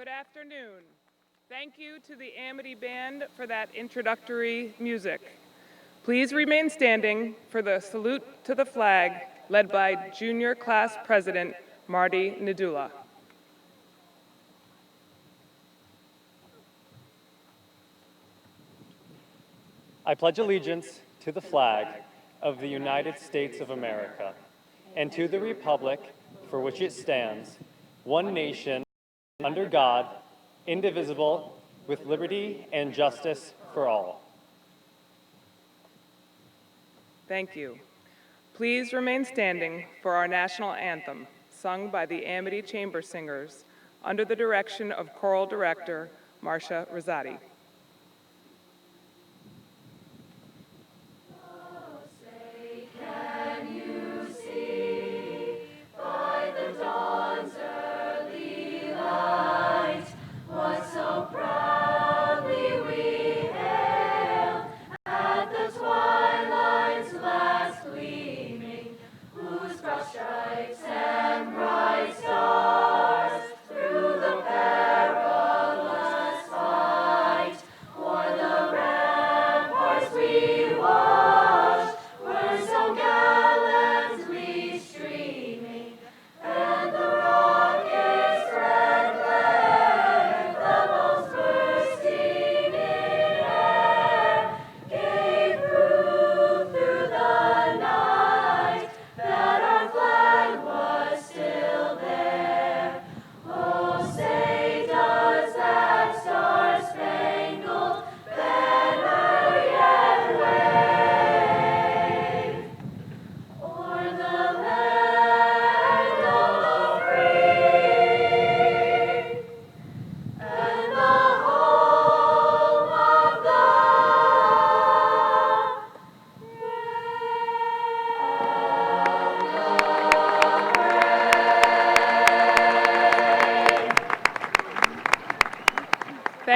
Good afternoon. Thank you to the Amity Band for that introductory music. Please remain standing for the salute to the flag led by Junior Class President Marty Nadula. I pledge allegiance to the flag of the United States of America and to the republic for which it stands, one nation, under God, indivisible, with liberty and justice for all. Thank you. Please remain standing for our national anthem, sung by the Amity Chamber Singers under the direction of choral director Marcia Rosati.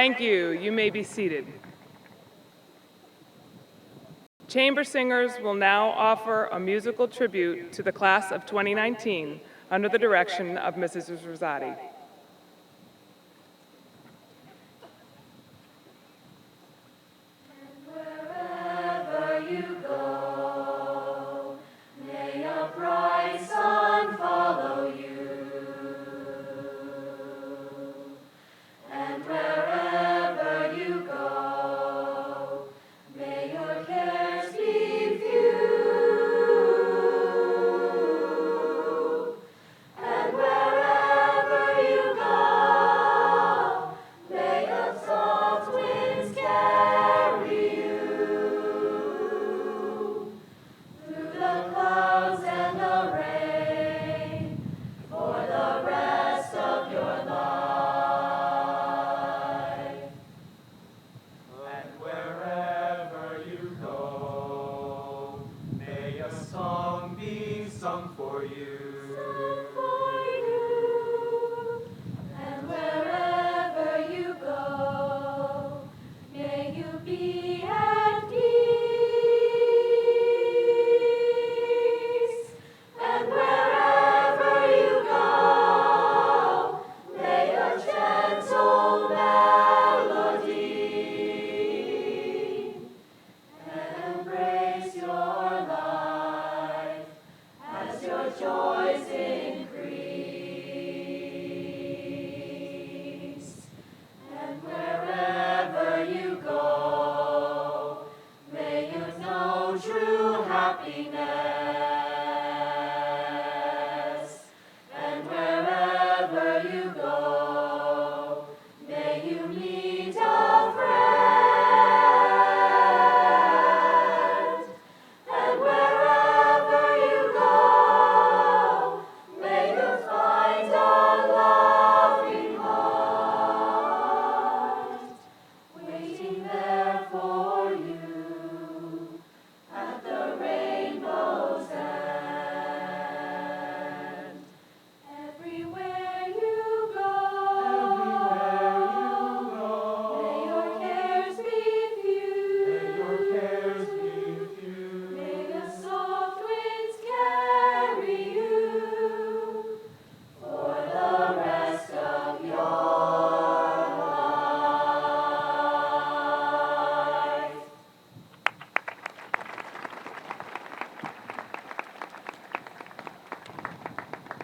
Thank you. You may be seated. Chamber singers will now offer a musical tribute to the class of 2019 under the direction of Mrs. Rosati. Wherever you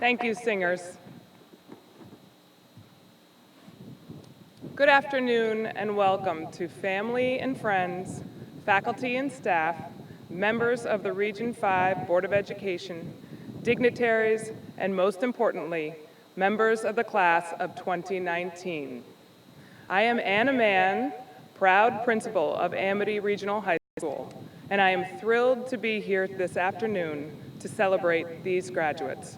Thank you, singers. Good afternoon and welcome to family and friends, faculty and staff, members of the Region 5 Board of Education, dignitaries, and most importantly, members of the class of 2019. I am Anna Mann, proud principal of Amity Regional High School, and I am thrilled to be here this afternoon to celebrate these graduates.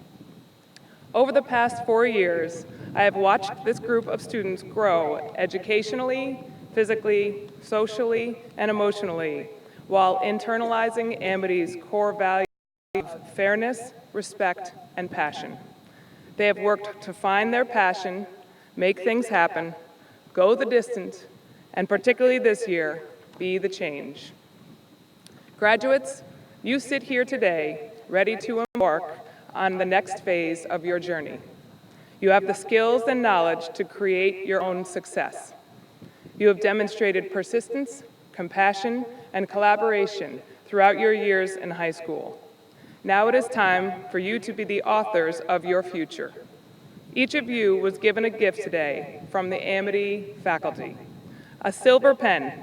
Over the past 4 years, I have watched this group of students grow educationally, physically, socially, and emotionally, while internalizing Amity's core values of fairness, respect, and passion. They have worked to find their passion, make things happen, go the distance, and particularly this year, be the change. Graduates, you sit here today ready to embark on the next phase of your journey. You have the skills and knowledge to create your own success. You have demonstrated persistence, compassion, and collaboration throughout your years in high school. Now it is time for you to be the authors of your future. Each of you was given a gift today from the Amity faculty, a silver pen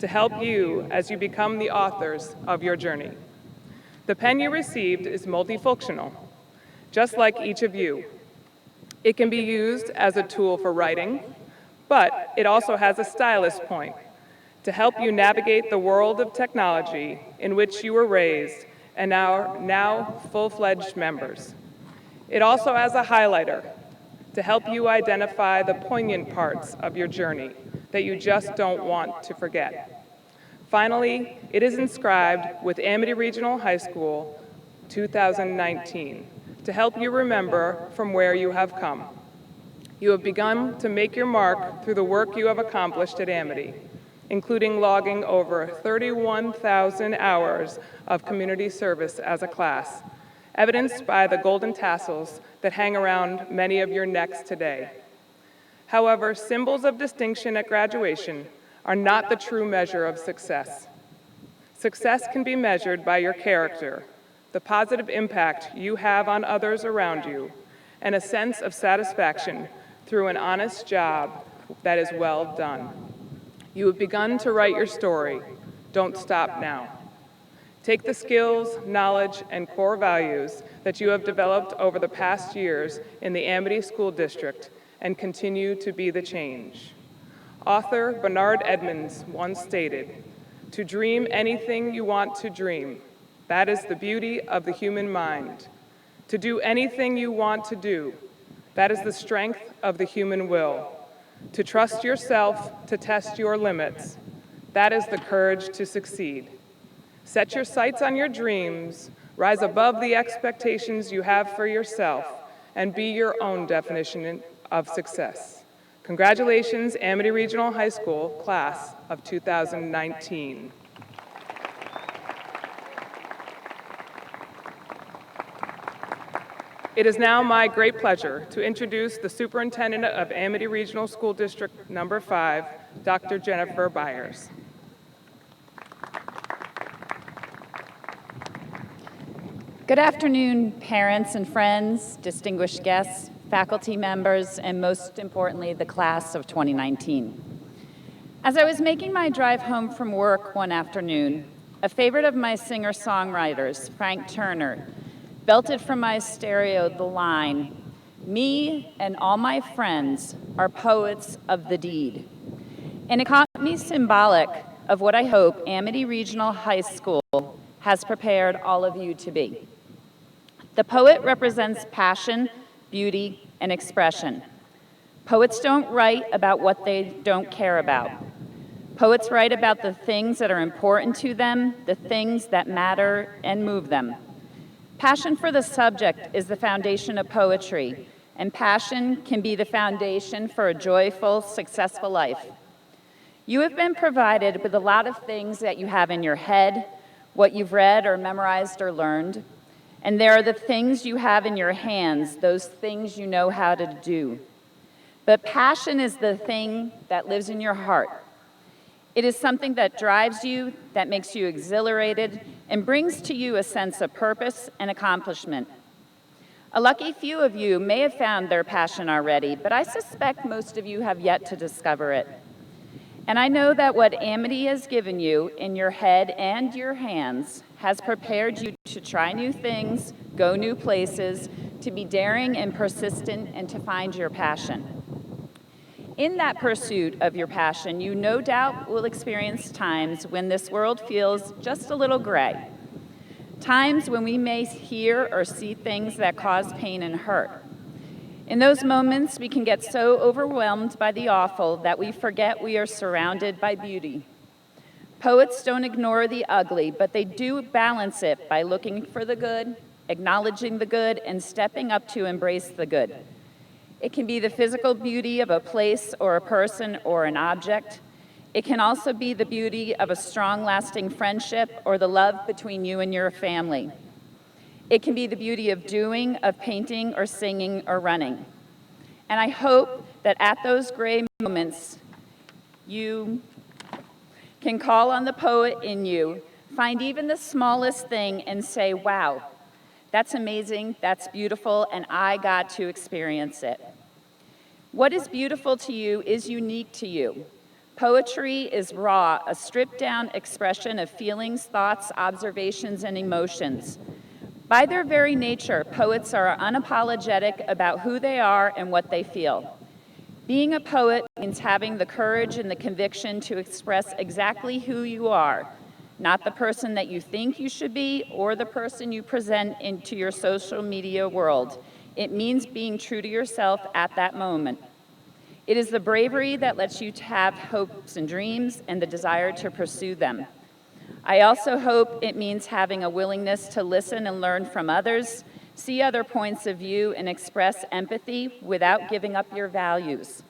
to help you as you become the authors of your journey. The pen you received is multifunctional, just like each of you. It can be used as a tool for writing, but it also has a stylus point to help you navigate the world of technology in which you were raised and are now full-fledged members. It also has a highlighter to help you identify the poignant parts of your journey that you just don't want to forget. Finally, it is inscribed with Amity Regional High School 2019 to help you remember from where you have come. You have begun to make your mark through the work you have accomplished at Amity, including logging over 31,000 hours of community service as a class, evidenced by the golden tassels that hang around many of your necks today. However, symbols of distinction at graduation are not the true measure of success. Success can be measured by your character, the positive impact you have on others around you, and a sense of satisfaction through an honest job that is well done. You have begun to write your story. Don't stop now. Take the skills, knowledge, and core values that you have developed over the past years in the Amity School District and continue to be the change. Author Bernard Edmonds once stated, "To dream anything you want to dream, that is the beauty of the human mind. To do anything you want to do, that is the strength of the human will. To trust yourself to test your limits, that is the courage to succeed. Set your sights on your dreams, rise above the expectations you have for yourself, and be your own definition of success." Congratulations, Amity Regional High School, class of 2019. It is now my great pleasure to introduce the Superintendent of Amity Regional School District Number 5, Dr. Jennifer Byers. Good afternoon, parents and friends, distinguished guests, faculty members, and most importantly, the class of 2019. As I was making my drive home from work one afternoon, a favorite of my singer-songwriters, Frank Turner, belted from my stereo the line, "Me and all my friends are poets of the deed." And it caught me symbolic of what I hope Amity Regional High School has prepared all of you to be. The poet represents passion, beauty, and expression. Poets don't write about what they don't care about. Poets write about the things that are important to them, the things that matter and move them. Passion for the subject is the foundation of poetry, and passion can be the foundation for a joyful, successful life. You have been provided with a lot of things that you have in your head, what you've read or memorized or learned, and there are the things you have in your hands, those things you know how to do. But passion is the thing that lives in your heart. It is something that drives you, that makes you exhilarated, and brings to you a sense of purpose and accomplishment. A lucky few of you may have found their passion already, but I suspect most of you have yet to discover it. And I know that what Amity has given you in your head and your hands has prepared you to try new things, go new places, to be daring and persistent, and to find your passion. In that pursuit of your passion, you no doubt will experience times when this world feels just a little gray. Times when we may hear or see things that cause pain and hurt. In those moments, we can get so overwhelmed by the awful that we forget we are surrounded by beauty. Poets don't ignore the ugly, but they do balance it by looking for the good, acknowledging the good, and stepping up to embrace the good. It can be the physical beauty of a place or a person or an object. It can also be the beauty of a strong, lasting friendship or the love between you and your family. It can be the beauty of doing, of painting, or singing, or running. And I hope that at those gray moments, you can call on the poet in you, find even the smallest thing and say, wow, that's amazing, that's beautiful, and I got to experience it. What is beautiful to you is unique to you. Poetry is raw, a stripped-down expression of feelings, thoughts, observations, and emotions. By their very nature, poets are unapologetic about who they are and what they feel. Being a poet means having the courage and the conviction to express exactly who you are, not the person that you think you should be or the person you present into your social media world. It means being true to yourself at that moment. It is the bravery that lets you have hopes and dreams and the desire to pursue them. I also hope it means having a willingness to listen and learn from others, see other points of view, and express empathy without giving up your values.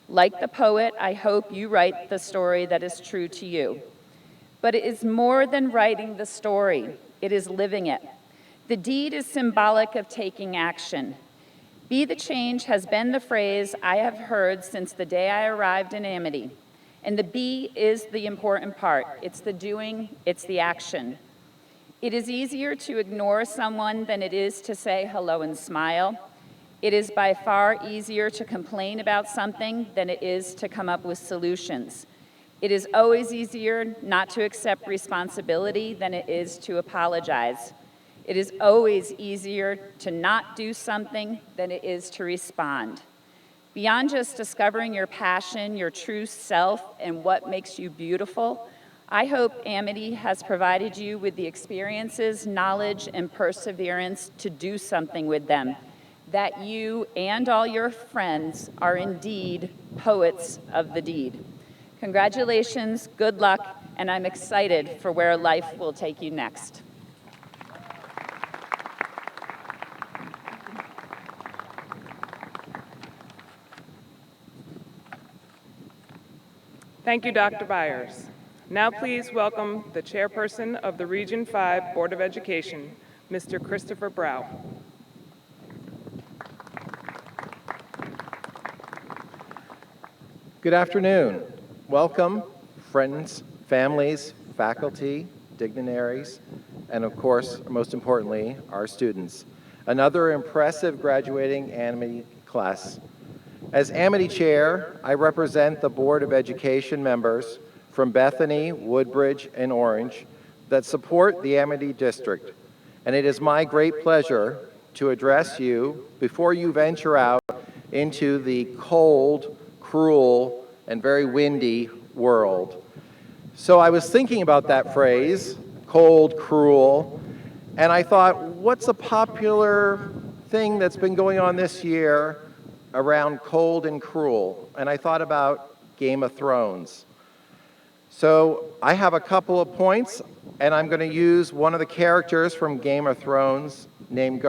Like the poet, I hope you write the story that is true to you. But it is more than writing the story. It is living it. The deed is symbolic of taking action. Be the change has been the phrase I have heard since the day I arrived in Amity. And the be is the important part. It's the doing, it's the action. It is easier to ignore someone than it is to say hello and smile. It is by far easier to complain about something than it is to come up with solutions. It is always easier not to accept responsibility than it is to apologize. It is always easier to not do something than it is to respond. Beyond just discovering your passion, your true self, and what makes you beautiful, I hope Amity has provided you with the experiences, knowledge, and perseverance to do something with them, that you and all your friends are indeed poets of the deed. Congratulations, good luck, and I'm excited for where life will take you next. Thank you, Dr. Byers. Now please welcome the chairperson of the Region 5 Board of Education, Mr. Christopher Brow. Good afternoon. Welcome, friends, families, faculty, dignitaries, and of course, most importantly, our students. Another impressive graduating Amity class. As Amity Chair, I represent the Board of Education members from Bethany, Woodbridge, and Orange that support the Amity District, and it is my great pleasure to address you before you venture out into the cold, cruel, and very windy world. So I was thinking about that phrase, cold, cruel, and I thought, what's a popular thing that's been going on this year around cold and cruel? And I thought about Game of Thrones. So I have a couple of points, and I'm going to use one of the characters from Game of Thrones named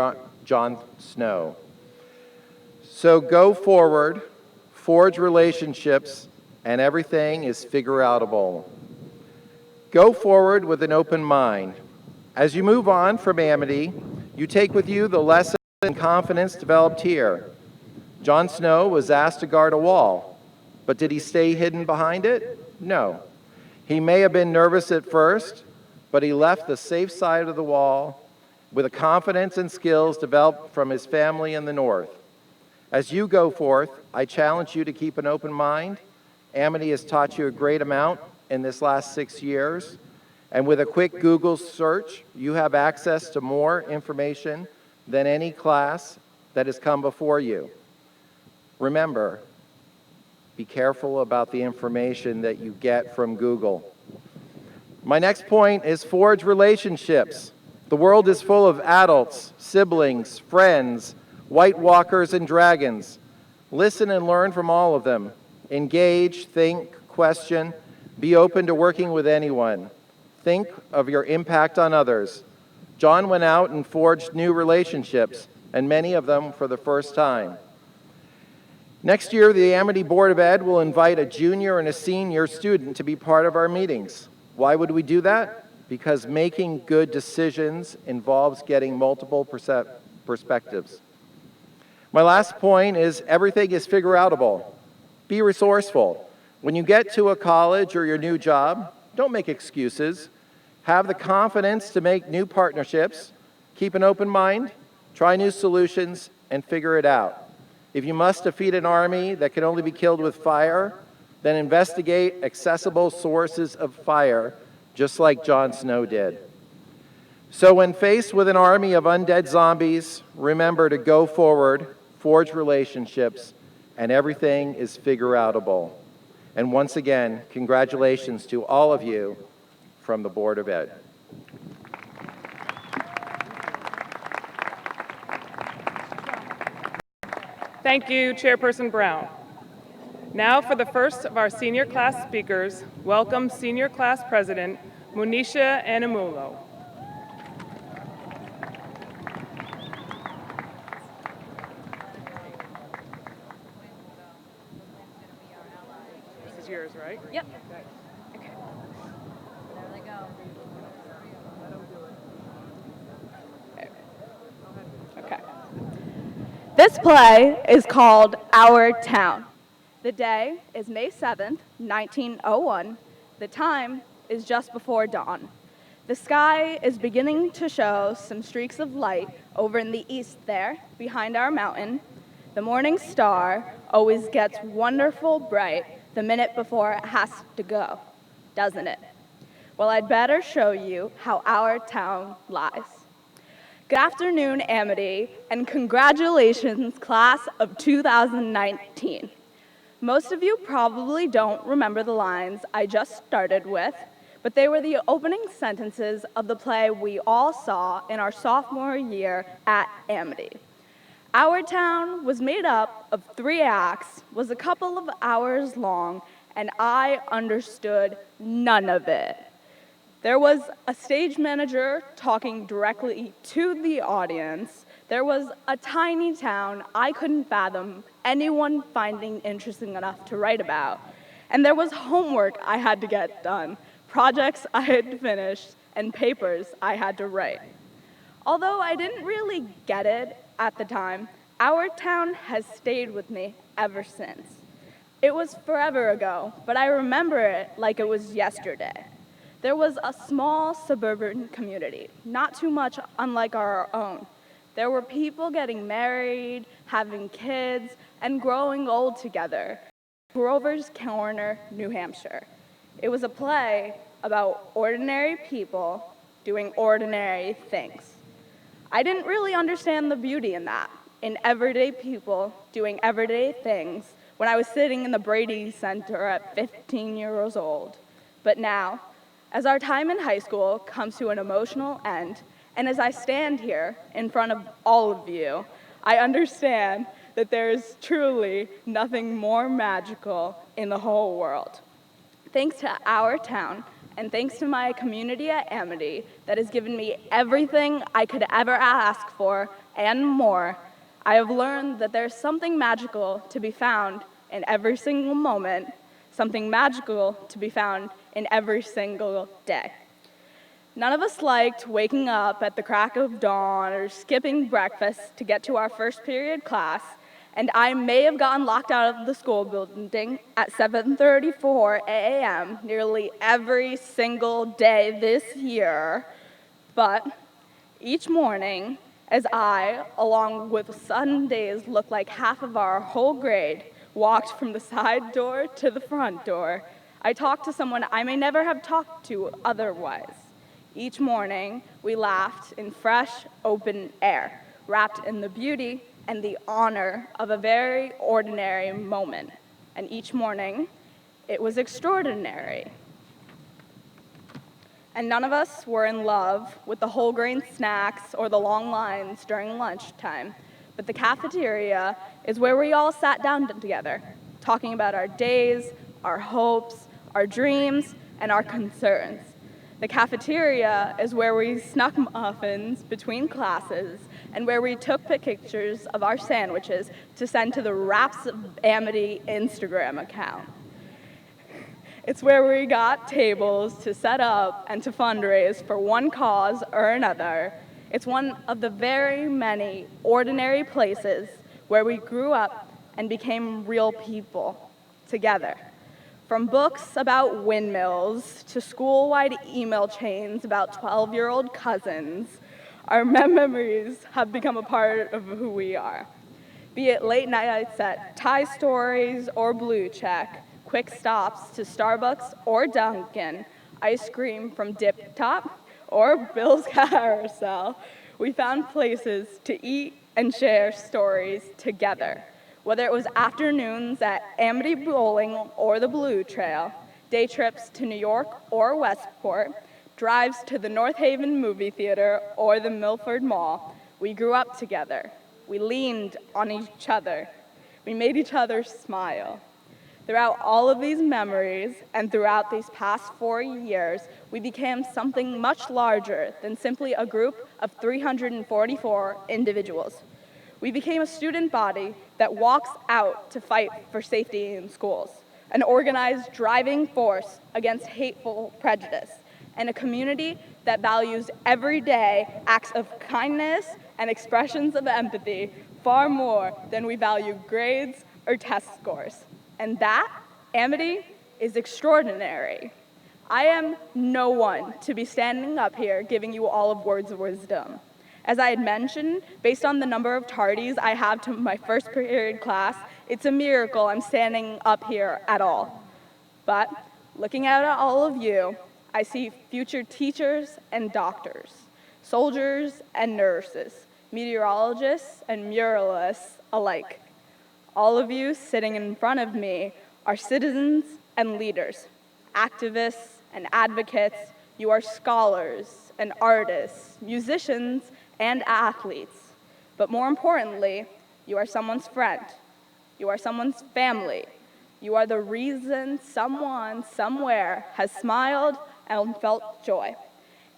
Jon Snow. So go forward, forge relationships, and everything is figure-outable. Go forward with an open mind. As you move on from Amity, you take with you the lessons and confidence developed here. Jon Snow was asked to guard a wall, but did he stay hidden behind it? No. He may have been nervous at first, but he left the safe side of the wall with the confidence and skills developed from his family in the North. As you go forth, I challenge you to keep an open mind. Amity has taught you a great amount in this last 6 years, and with a quick Google search, you have access to more information than any class that has come before you. Remember, be careful about the information that you get from Google. My next point is forge relationships. The world is full of adults, siblings, friends, white walkers, and dragons. Listen and learn from all of them. Engage, think, question, be open to working with anyone. Think of your impact on others. John went out and forged new relationships, and many of them for the first time. Next year, the Amity Board of Ed will invite a junior and a senior student to be part of our meetings. Why would we do that? Because making good decisions involves getting multiple perspectives. My last point is everything is figure-outable. Be resourceful. When you get to a college or your new job, don't make excuses. Have the confidence to make new partnerships, keep an open mind, try new solutions, and figure it out. If you must defeat an army that can only be killed with fire, then investigate accessible sources of fire, just like Jon Snow did. So when faced with an army of undead zombies, remember to go forward, forge relationships, and everything is figure-outable. And once again, congratulations to all of you from the Board of Ed. Thank you, Chairperson Brown. Now for the first of our senior class speakers, welcome Senior Class President Munisha Anamulo. This is yours, right? Yep. Okay. There they go. Okay. This play is called Our Town. The day is May 7th, 1901. The time is just before dawn. The sky is beginning to show some streaks of light over in the east there, behind our mountain. The morning star always gets wonderful bright the minute before it has to go, doesn't it? Well, I'd better show you how our town lies. Good afternoon, Amity, and congratulations, class of 2019. Most of you probably don't remember the lines I just started with, but they were the opening sentences of the play we all saw in our sophomore year at Amity. Our Town was made up of 3 acts, was a couple of hours long, and I understood none of it. There was a stage manager talking directly to the audience. There was a tiny town I couldn't fathom anyone finding interesting enough to write about. And there was homework I had to get done, projects I had to finish, and papers I had to write. Although I didn't really get it at the time, our town has stayed with me ever since. It was forever ago, but I remember it like it was yesterday. There was a small suburban community, not too much unlike our own. There were people getting married, having kids, and growing old together. Grover's Corner, New Hampshire. It was a play about ordinary people doing ordinary things. I didn't really understand the beauty in that, in everyday people doing everyday things, when I was sitting in the Brady Center at 15 years old. But now, as our time in high school comes to an emotional end, and as I stand here in front of all of you, I understand that there is truly nothing more magical in the whole world. Thanks to our town, and thanks to my community at Amity that has given me everything I could ever ask for and more, I have learned that there's something magical to be found in every single moment, something magical to be found in every single day. None of us liked waking up at the crack of dawn or skipping breakfast to get to our first period class, and I may have gotten locked out of the school building at 7:34 a.m. nearly every single day this year, but Each morning, as I, along with Sundays looked like half of our whole grade, walked from the side door to the front door, I talked to someone I may never have talked to otherwise. Each morning, we laughed in fresh, open air, wrapped in the beauty and the honor of a very ordinary moment. And each morning, it was extraordinary. And none of us were in love with the whole grain snacks or the long lines during lunchtime. But the cafeteria is where we all sat down together, talking about our days, our hopes, our dreams, and our concerns. The cafeteria is where we snuck muffins between classes and where we took pictures of our sandwiches to send to the Wraps of Amity Instagram account. It's where we got tables to set up and to fundraise for one cause or another. It's one of the very many ordinary places where we grew up and became real people together. From books about windmills to school-wide email chains about 12-year-old cousins, our memories have become a part of who we are. Be it late nights at Thai Stories or Blue Check, quick stops to Starbucks or Dunkin', ice cream from Dip Top or Bill's Carousel, we found places to eat and share stories together. Whether it was afternoons at Amity Bowling or the Blue Trail, day trips to New York or Westport, drives to the North Haven movie theater or the Milford Mall, we grew up together. We leaned on each other. We made each other smile. Throughout all of these memories and throughout these past 4 years, we became something much larger than simply a group of 344 individuals. We became a student body that walks out to fight for safety in schools, an organized driving force against hateful prejudice, and a community that values everyday acts of kindness and expressions of empathy far more than we value grades or test scores. And that, Amity, is extraordinary. I am no one to be standing up here giving you all of words of wisdom. As I had mentioned, based on the number of tardies I have to my first period class, it's a miracle I'm standing up here at all. But looking out at all of you, I see future teachers and doctors, soldiers and nurses, meteorologists and muralists alike. All of you sitting in front of me are citizens and leaders, activists and advocates. You are scholars and artists, musicians and athletes. But more importantly, you are someone's friend. You are someone's family. You are the reason someone somewhere has smiled and felt joy.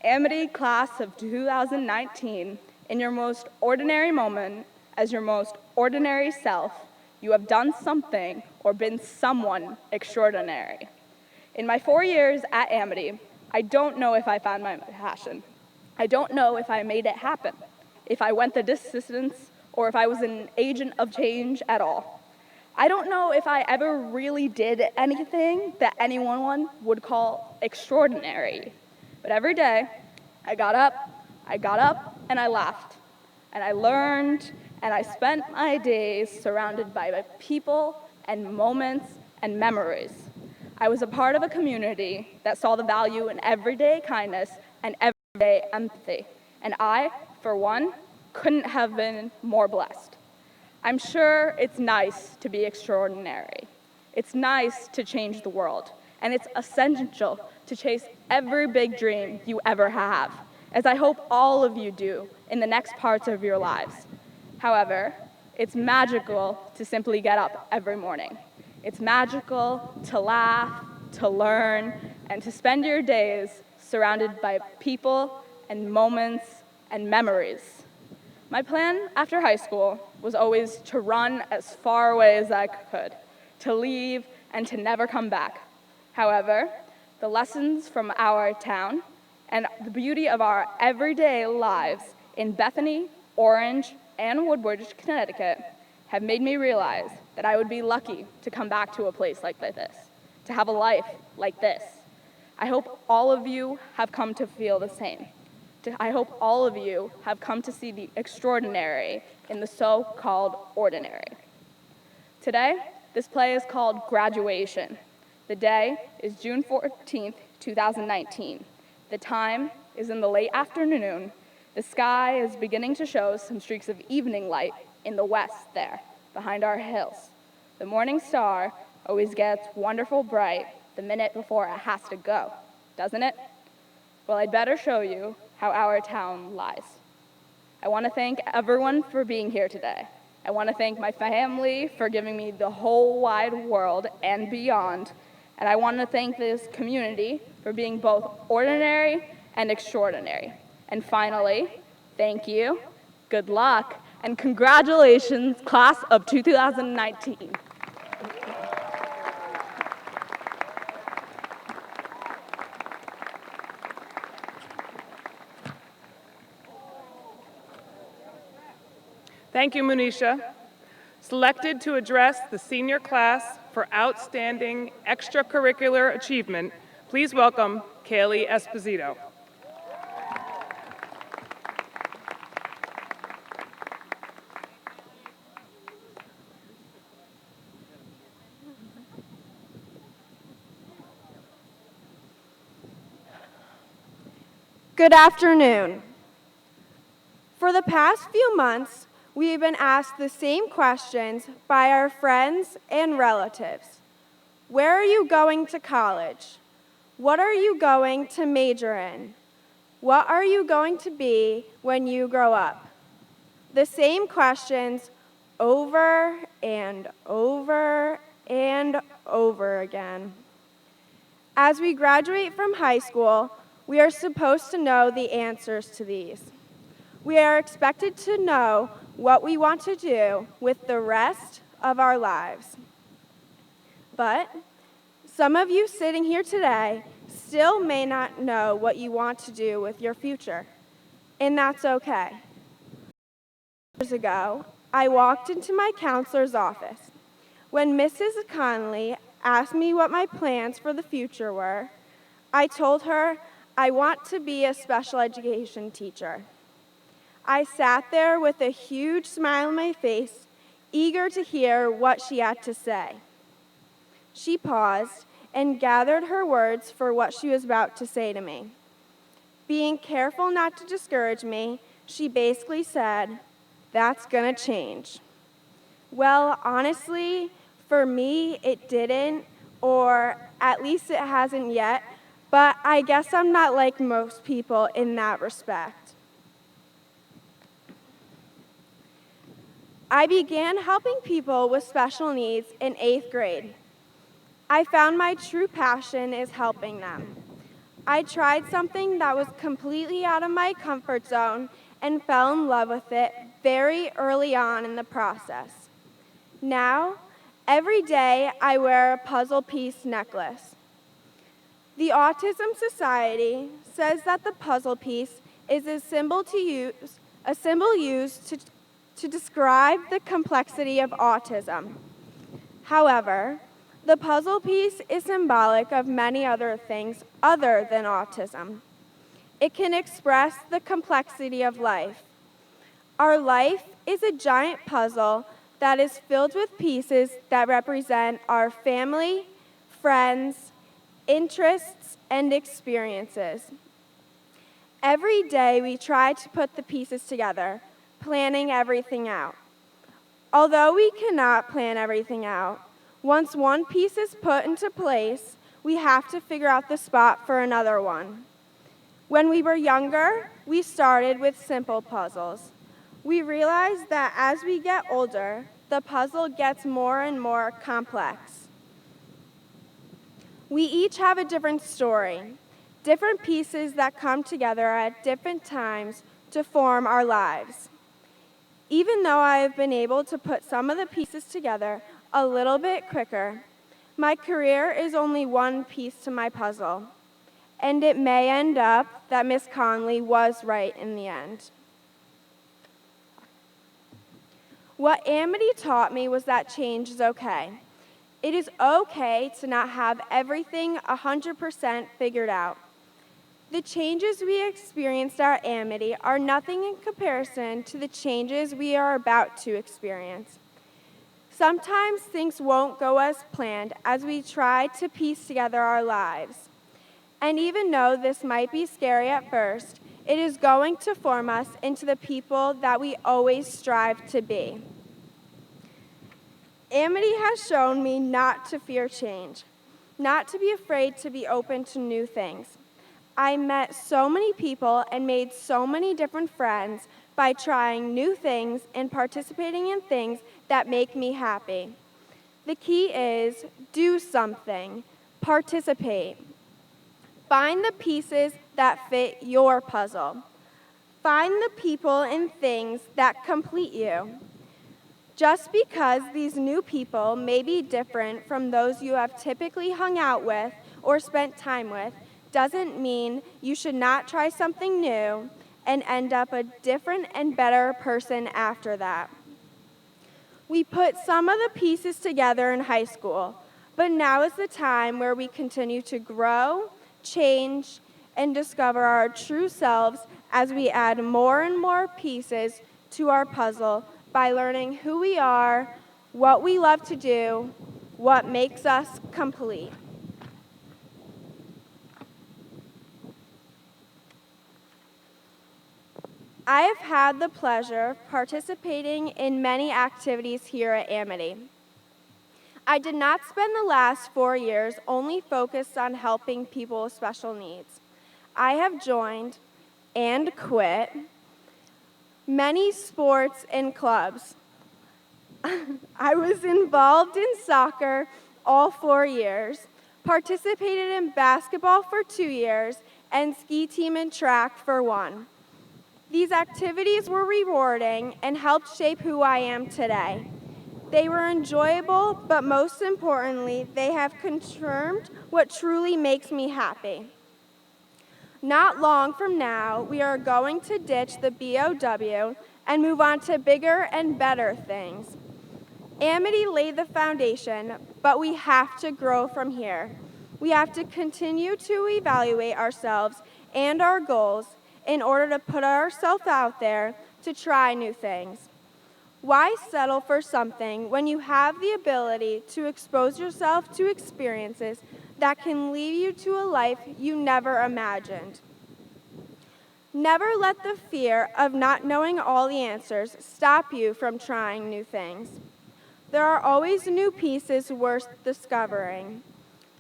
Amity class of 2019, in your most ordinary moment, as your most ordinary self, you have done something or been someone extraordinary. In my 4 years at Amity, I don't know if I found my passion. I don't know if I made it happen, if I went the distance, or if I was an agent of change at all. I don't know if I ever really did anything that anyone would call extraordinary. But every day, I got up, and I laughed. And I learned, and I spent my days surrounded by people and moments and memories. I was a part of a community that saw the value in everyday kindness and everyday empathy. And I, for one, couldn't have been more blessed. I'm sure it's nice to be extraordinary. It's nice to change the world. And it's essential to chase every big dream you ever have, as I hope all of you do in the next parts of your lives. However, it's magical to simply get up every morning. It's magical to laugh, to learn, and to spend your days surrounded by people and moments and memories. My plan after high school was always to run as far away as I could, to leave and to never come back. However, the lessons from our town and the beauty of our everyday lives in Bethany, Orange, and Woodbridge, Connecticut, have made me realize that I would be lucky to come back to a place like this, to have a life like this. I hope all of you have come to feel the same. I hope all of you have come to see the extraordinary in the so-called ordinary. Today, this play is called Graduation. The day is June 14th, 2019. The time is in the late afternoon. The sky is beginning to show some streaks of evening light in the west there, behind our hills. The morning star always gets wonderful bright the minute before it has to go, doesn't it? Well, I'd better show you how our town lies. I want to thank everyone for being here today. I want to thank my family for giving me the whole wide world and beyond. And I want to thank this community for being both ordinary and extraordinary. And finally, thank you, good luck, and congratulations, class of 2019. Thank you, Munisha. Selected to address the senior class for outstanding extracurricular achievement, please welcome Kaylee Esposito. Good afternoon. For the past few months, we have been asked the same questions by our friends and relatives. Where are you going to college? What are you going to major in? What are you going to be when you grow up? The same questions over and over and over again. As we graduate from high school, we are supposed to know the answers to these. We are expected to know what we want to do with the rest of our lives. But some of you sitting here today still may not know what you want to do with your future, and that's okay. Years ago, I walked into my counselor's office. When Mrs. Conley asked me what my plans for the future were, I told her I want to be a special education teacher. I sat there with a huge smile on my face, eager to hear what she had to say. She paused and gathered her words for what she was about to say to me. Being careful not to discourage me, she basically said, "That's gonna change." Well, honestly, for me, it didn't, or at least it hasn't yet, but I guess I'm not like most people in that respect. I began helping people with special needs in 8th grade. I found my true passion is helping them. I tried something that was completely out of my comfort zone and fell in love with it very early on in the process. Now, every day I wear a puzzle piece necklace. The Autism Society says that the puzzle piece is a symbol used to describe the complexity of autism. However, the puzzle piece is symbolic of many other things other than autism. It can express the complexity of life. Our life is a giant puzzle that is filled with pieces that represent our family, friends, interests, and experiences. Every day we try to put the pieces together, planning everything out. Although we cannot plan everything out, once one piece is put into place, we have to figure out the spot for another one. When we were younger, we started with simple puzzles. We realized that as we get older, the puzzle gets more and more complex. We each have a different story, different pieces that come together at different times to form our lives. Even though I have been able to put some of the pieces together a little bit quicker, my career is only one piece to my puzzle, and it may end up that Miss Conley was right in the end. What Amity taught me was that change is okay. It is okay to not have everything 100% figured out. The changes we experienced at Amity are nothing in comparison to the changes we are about to experience. Sometimes things won't go as planned as we try to piece together our lives. And even though this might be scary at first, it is going to form us into the people that we always strive to be. Amity has shown me not to fear change, not to be afraid to be open to new things. I met so many people and made so many different friends by trying new things and participating in things that make me happy. The key is do something, participate. Find the pieces that fit your puzzle. Find the people and things that complete you. Just because these new people may be different from those you have typically hung out with or spent time with doesn't mean you should not try something new and end up a different and better person after that. We put some of the pieces together in high school, but now is the time where we continue to grow, change, and discover our true selves as we add more and more pieces to our puzzle by learning who we are, what we love to do, what makes us complete. I have had the pleasure of participating in many activities here at Amity. I did not spend the last 4 years only focused on helping people with special needs. I have joined and quit many sports and clubs. I was involved in soccer all 4 years, participated in basketball for 2 years, and ski team and track for 1. These activities were rewarding and helped shape who I am today. They were enjoyable, but most importantly, they have confirmed what truly makes me happy. Not long from now, we are going to ditch the BOW and move on to bigger and better things. Amity laid the foundation, but we have to grow from here. We have to continue to evaluate ourselves and our goals in order to put ourselves out there to try new things. Why settle for something when you have the ability to expose yourself to experiences that can lead you to a life you never imagined? Never let the fear of not knowing all the answers stop you from trying new things. There are always new pieces worth discovering.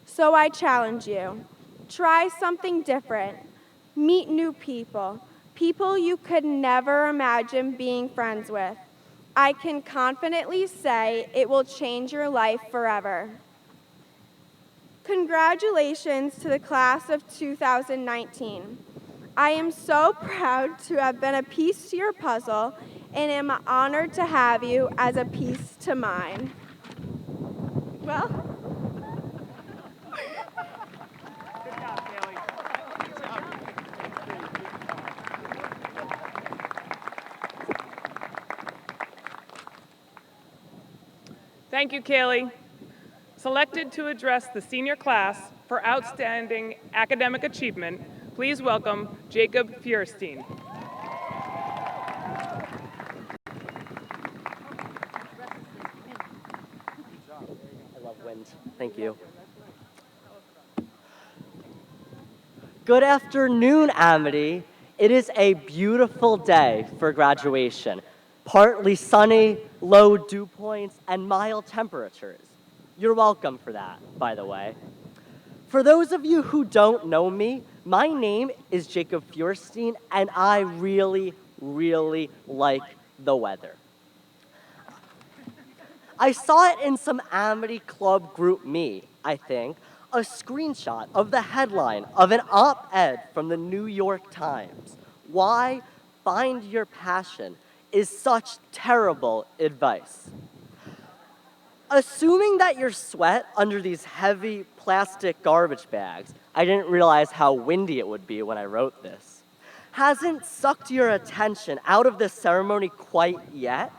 So I challenge you, try something different. Meet new people, people you could never imagine being friends with. I can confidently say it will change your life forever. Congratulations to the class of 2019. I am so proud to have been a piece to your puzzle and am honored to have you as a piece to mine. Well, Thank you, Kaylee. Selected to address the senior class for outstanding academic achievement, please welcome Jacob Feuerstein. I love wind. Thank you. Good afternoon, Amity. It is a beautiful day for graduation. Partly sunny, low dew points, and mild temperatures. You're welcome for that, by the way. For those of you who don't know me, my name is Jacob Feuerstein, and I really, really like the weather. I saw it in some Amity Club group me, I think, a screenshot of the headline of an op-ed from the New York Times. Why find your passion is such terrible advice. Assuming that your sweat under these heavy plastic garbage bags, I didn't realize how windy it would be when I wrote this, hasn't sucked your attention out of the ceremony quite yet,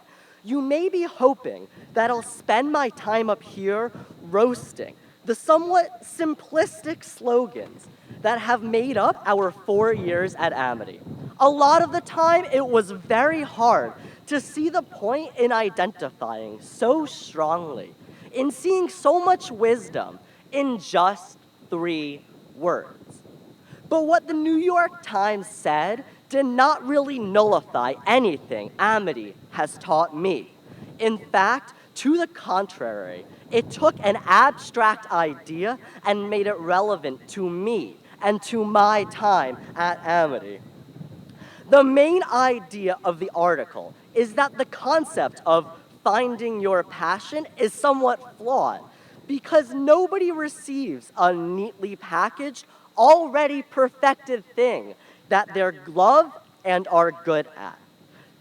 you may be hoping that I'll spend my time up here roasting the somewhat simplistic slogans that have made up our 4 years at Amity. A lot of the time, it was very hard to see the point in identifying so strongly, in seeing so much wisdom in just 3 words. But what the New York Times said did not really nullify anything Amity has taught me. In fact, to the contrary, it took an abstract idea and made it relevant to me and to my time at Amity. The main idea of the article is that the concept of finding your passion is somewhat flawed because nobody receives a neatly packaged, already perfected thing that they're love and are good at.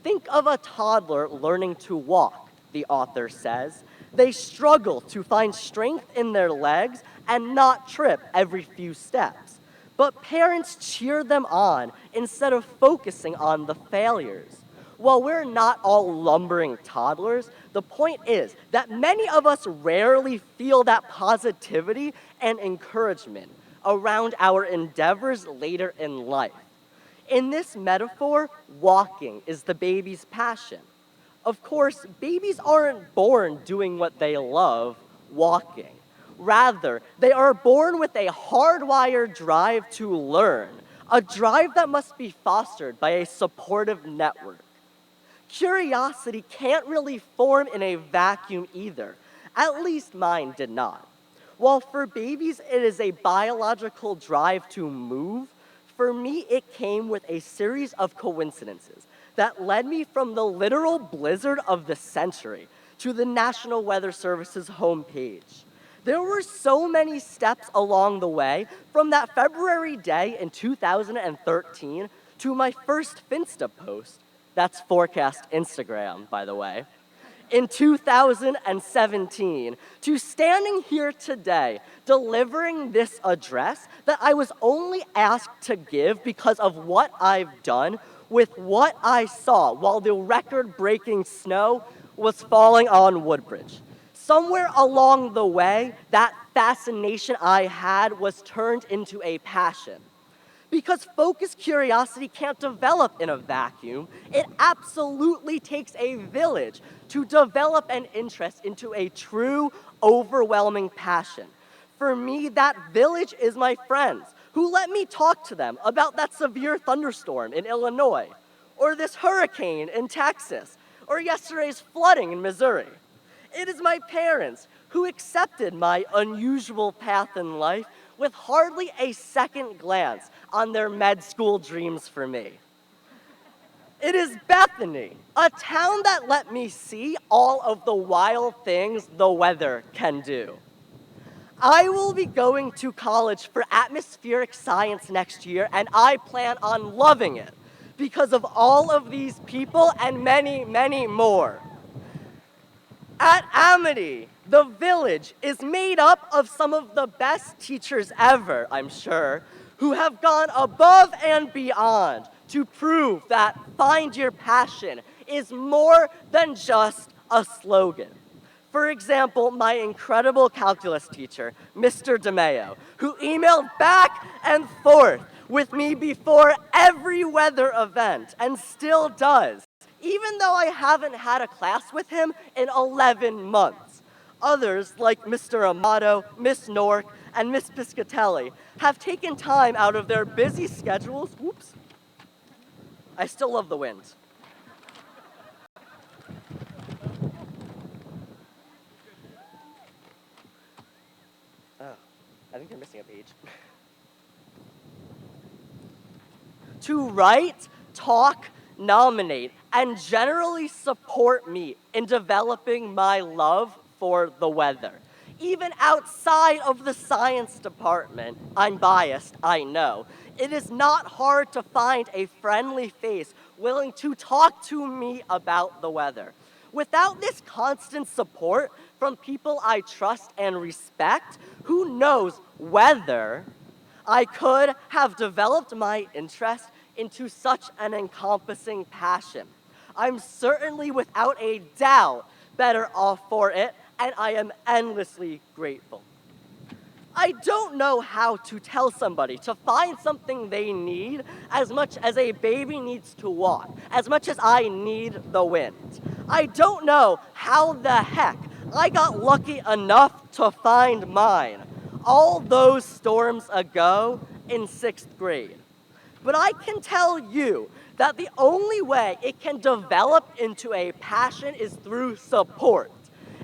Think of a toddler learning to walk, the author says. They struggle to find strength in their legs and not trip every few steps. But parents cheer them on instead of focusing on the failures. While we're not all lumbering toddlers, the point is that many of us rarely feel that positivity and encouragement around our endeavors later in life. In this metaphor, walking is the baby's passion. Of course, babies aren't born doing what they love, walking. Rather, they are born with a hardwired drive to learn, a drive that must be fostered by a supportive network. Curiosity can't really form in a vacuum either. At least mine did not. While for babies it is a biological drive to move, for me it came with a series of coincidences that led me from the literal blizzard of the century to the National Weather Service's homepage. There were so many steps along the way, from that February day in 2013 to my first Finsta post, that's forecast Instagram, by the way, in 2017, to standing here today, delivering this address that I was only asked to give because of what I've done with what I saw while the record-breaking snow was falling on Woodbridge. Somewhere along the way, that fascination I had was turned into a passion. Because focused curiosity can't develop in a vacuum, it absolutely takes a village to develop an interest into a true, overwhelming passion. For me, that village is my friends, who let me talk to them about that severe thunderstorm in Illinois, or this hurricane in Texas, or yesterday's flooding in Missouri. It is my parents who accepted my unusual path in life with hardly a second glance on their med school dreams for me. It is Bethany, a town that let me see all of the wild things the weather can do. I will be going to college for atmospheric science next year, and I plan on loving it because of all of these people and many, many more. At Amity, the village is made up of some of the best teachers ever, I'm sure, who have gone above and beyond to prove that find your passion is more than just a slogan. For example, my incredible calculus teacher, Mr. DeMeo, who emailed back and forth with me before every weather event and still does, even though I haven't had a class with him in 11 months. Others, like Mr. Amato, Miss Nork, and Miss Piscatelli, have taken time out of their busy schedules. Whoops. I still love the wind. Oh, I think you're missing a page. To write, talk, nominate, and generally support me in developing my love for the weather. Even outside of the science department, I'm biased, I know, it is not hard to find a friendly face willing to talk to me about the weather. Without this constant support from people I trust and respect, who knows whether I could have developed my interest into such an encompassing passion. I'm certainly without a doubt better off for it, and I am endlessly grateful. I don't know how to tell somebody to find something they need as much as a baby needs to walk, as much as I need the wind. I don't know how the heck I got lucky enough to find mine all those storms ago in 6th grade. But I can tell you that the only way it can develop into a passion is through support.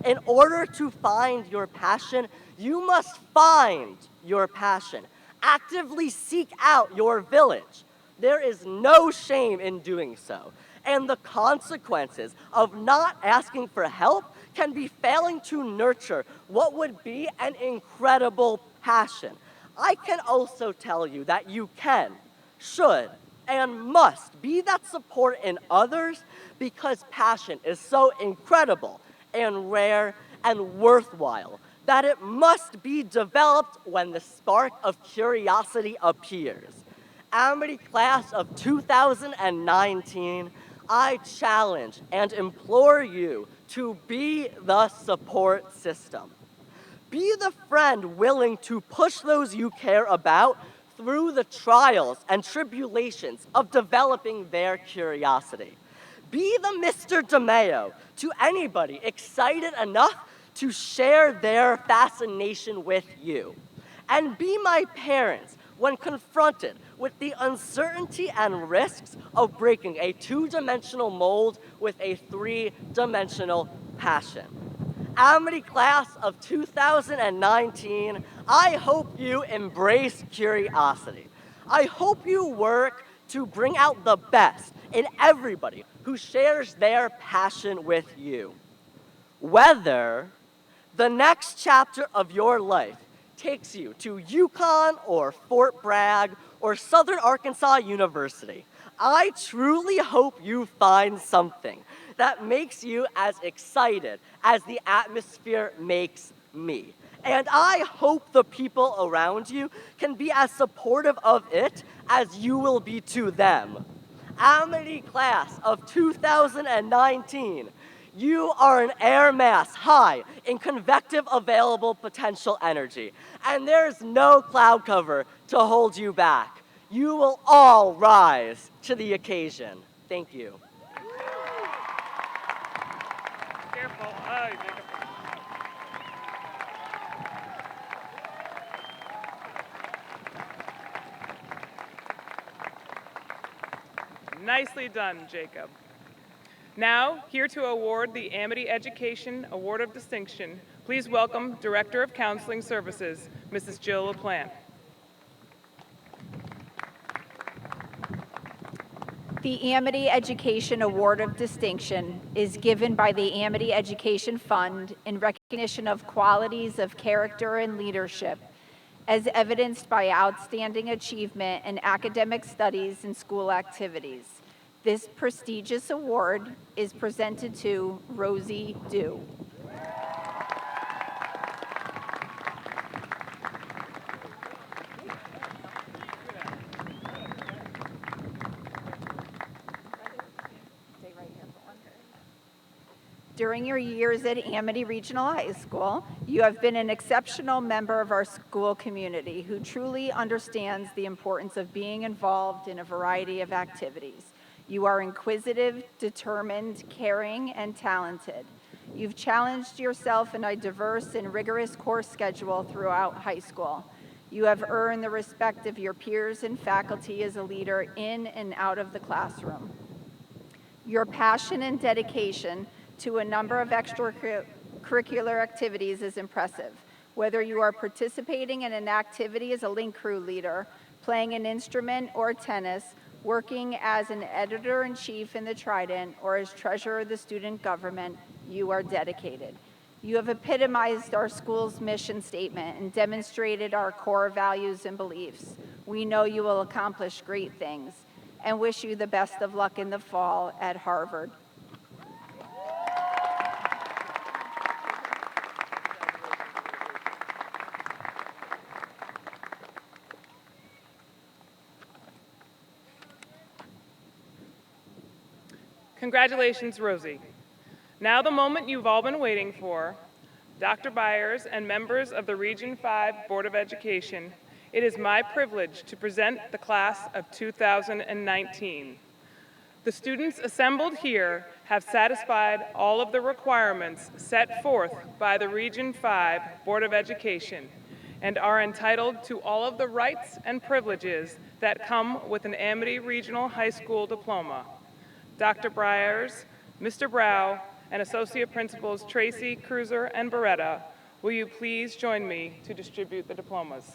In order to find your passion, you must find your passion. Actively seek out your village. There is no shame in doing so. And the consequences of not asking for help can be failing to nurture what would be an incredible passion. I can also tell you that you can, should, and must be that support in others because passion is so incredible and rare and worthwhile that it must be developed when the spark of curiosity appears. Amity class of 2019, I challenge and implore you to be the support system. Be the friend willing to push those you care about through the trials and tribulations of developing their curiosity. Be the Mr. DeMeo to anybody excited enough to share their fascination with you. And be my parents when confronted with the uncertainty and risks of breaking a two-dimensional mold with a three-dimensional passion. Amity class of 2019, I hope you embrace curiosity. I hope you work to bring out the best in everybody who shares their passion with you. Whether the next chapter of your life takes you to Yukon or Fort Bragg or Southern Arkansas University, I truly hope you find something that makes you as excited as the atmosphere makes me. And I hope the people around you can be as supportive of it as you will be to them. Amity class of 2019, you are an air mass high in convective available potential energy, and there's no cloud cover to hold you back. You will all rise to the occasion. Thank you. Careful. Nicely done, Jacob. Now, here to award the Amity Education Award of Distinction, please welcome Director of Counseling Services, Mrs. Jill LaPlante. The Amity Education Award of Distinction is given by the Amity Education Fund in recognition of qualities of character and leadership, as evidenced by outstanding achievement in academic studies and school activities. This prestigious award is presented to Rosie Dew. During your years at Amity Regional High School, you have been an exceptional member of our school community who truly understands the importance of being involved in a variety of activities. You are inquisitive, determined, caring, and talented. You've challenged yourself in a diverse and rigorous course schedule throughout high school. You have earned the respect of your peers and faculty as a leader in and out of the classroom. Your passion and dedication to a number of extracurricular activities is impressive. Whether you are participating in an activity as a link crew leader, playing an instrument or tennis, working as an editor-in-chief in the Trident, or as treasurer of the student government, you are dedicated. You have epitomized our school's mission statement and demonstrated our core values and beliefs. We know you will accomplish great things and wish you the best of luck in the fall at Harvard. Congratulations, Rosie. Now the moment you've all been waiting for, Dr. Byers and members of the Region 5 Board of Education, it is my privilege to present the class of 2019. The students assembled here have satisfied all of the requirements set forth by the Region 5 Board of Education and are entitled to all of the rights and privileges that come with an Amity Regional High School diploma. Dr. Byers, Mr. Brow, and Associate Principals Tracy, Cruiser, and Beretta, will you please join me to distribute the diplomas?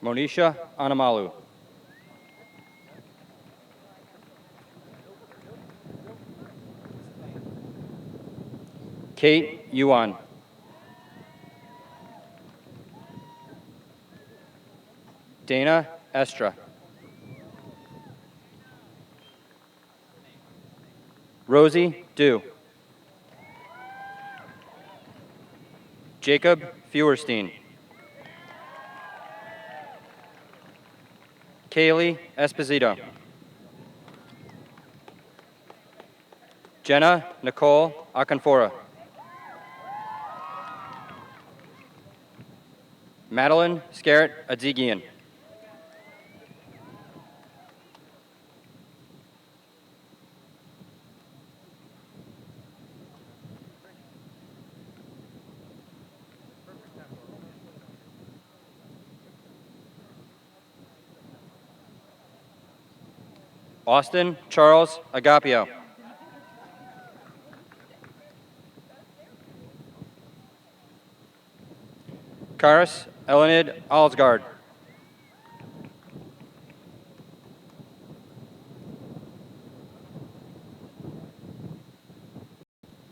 Monisha Anamalu. Kate Yuan. Dana Estra. Rosie Du. Jacob Feuerstein. Kaylee Esposito. Jenna Nicole Acanfora. Madeline Scarrett Adzigian. Austin Charles Agapio. Karis Elenid Alsgaard.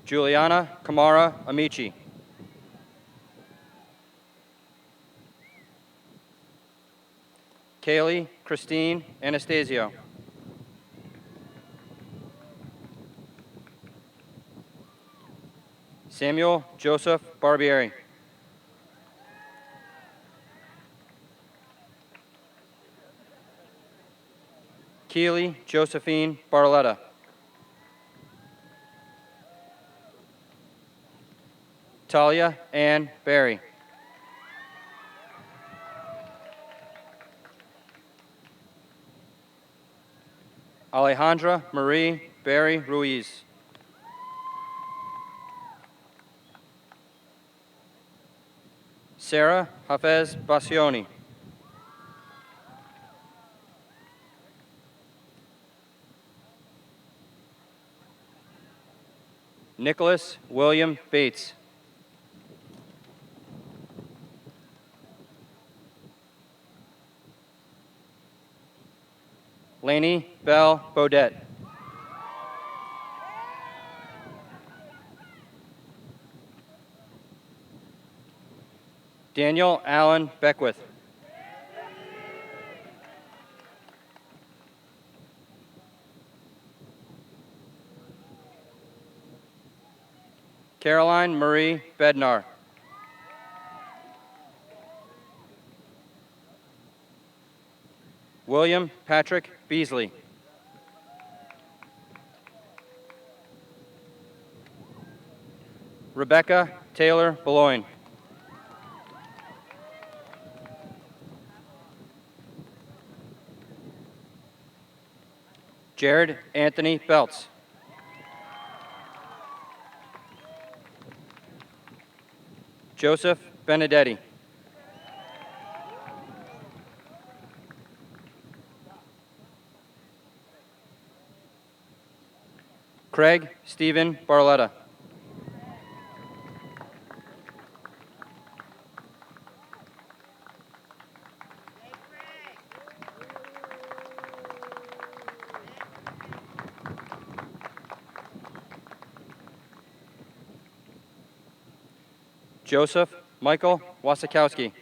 Juliana Kamara Amici. Kaylee Christine Anastasio. Samuel Joseph Barbieri. Keely Josephine Barletta. Talia Ann Barry. Alejandra Marie Barry Ruiz. Sarah Hafez Bassioni. Nicholas William Bates. Lainey Bell Bodette. Daniel Allen Beckwith. Caroline Marie Bednar. William Patrick Beasley. Rebecca Taylor Beloin. Jared Anthony Belts. Joseph Benedetti. Craig Stephen Barletta. Joseph Michael Wasikowski.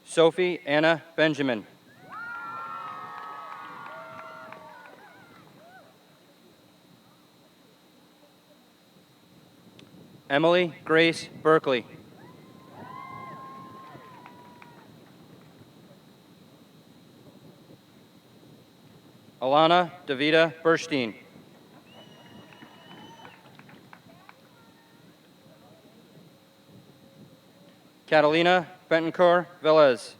Sophie Anna Benjamin. Emily Grace Berkeley. Alana Davida Burstein. Catalina Bentoncourt Velez.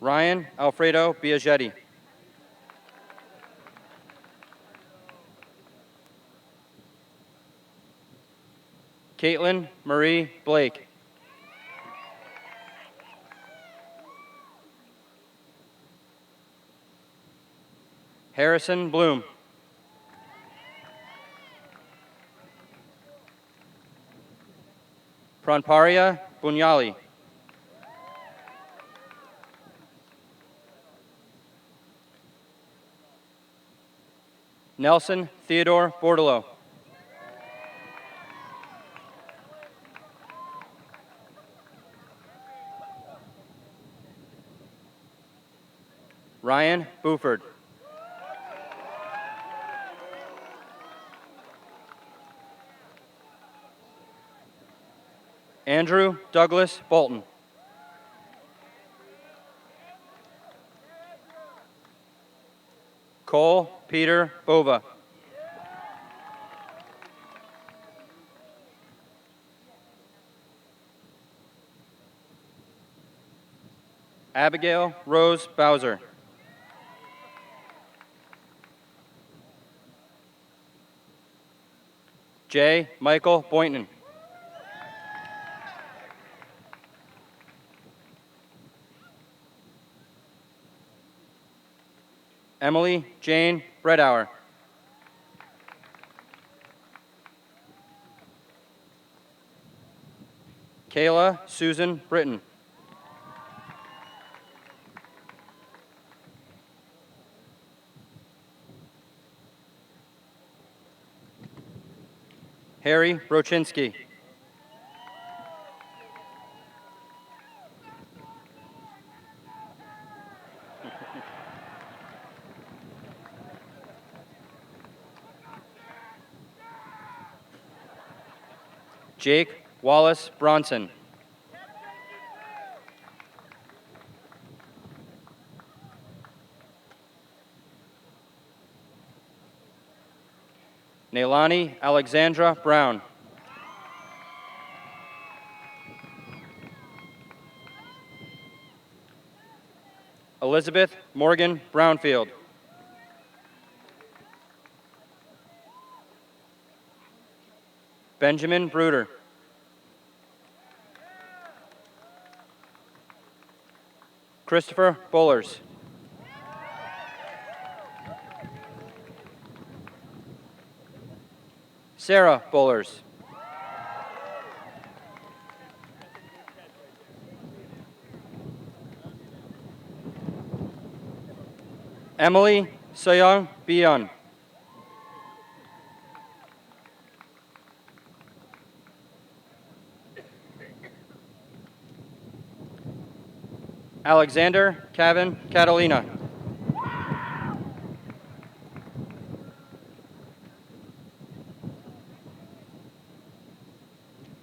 Ryan Alfredo Biagetti. Caitlin Marie Blake. Harrison Bloom. Pranparia Bunyali. Nelson Theodore Bordelot. Ryan Buford. Andrew Douglas Bolton. Cole Peter Bova. Abigail Rose Bowser. J. Michael Boynton. Emily Jane Bredauer. Kayla Susan Britton. Harry Brochinski. Jake Wallace Bronson. Nailani Alexandra Brown. Elizabeth Morgan Brownfield. Benjamin Bruder. Christopher Bullers. Sarah Bullers. Emily Soyoung Bion. Alexander Kevin Catalina.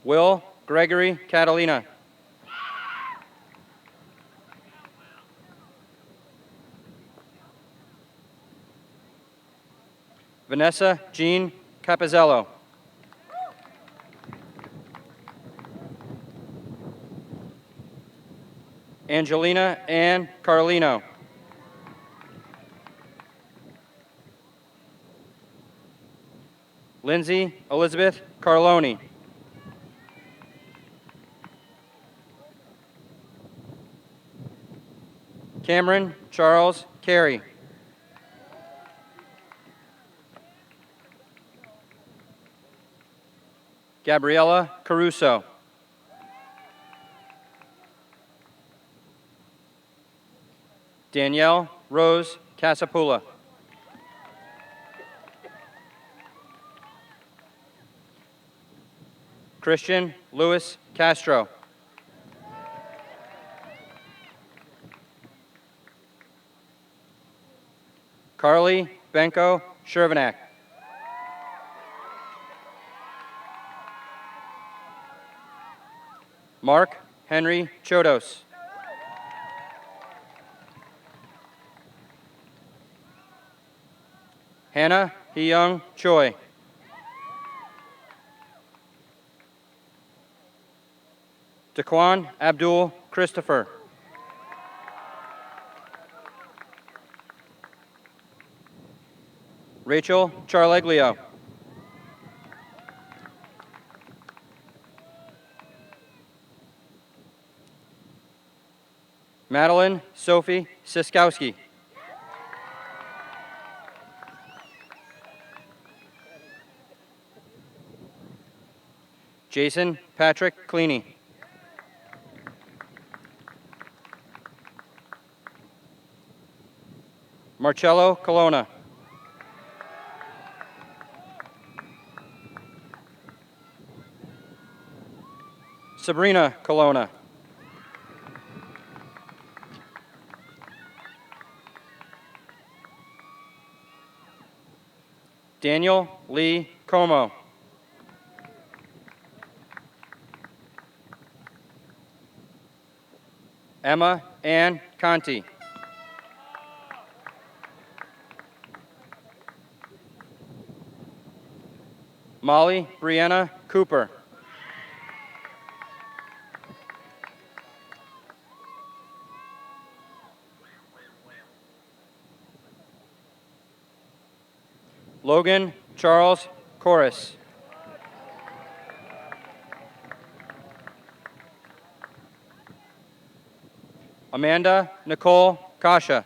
Will Gregory Catalina. Vanessa Jean Capizzello. Angelina Ann Carlino. Lindsay Elizabeth Carloni. Cameron Charles Carey. Gabriella Caruso. Danielle Rose Casapula. Christian Louis Castro. Carly Benko Shervanak. Mark Henry Chodos. Hannah Hyung Choi. Daquan Abdul Christopher. Rachel Charleglio. Madeline Sophie Siskowski. Jason Patrick Cleany. Marcello Colonna. Sabrina Colonna. Daniel Lee Como. Emma Ann Conti. Molly Brianna Cooper. Logan Charles Corris. Amanda Nicole Kasha.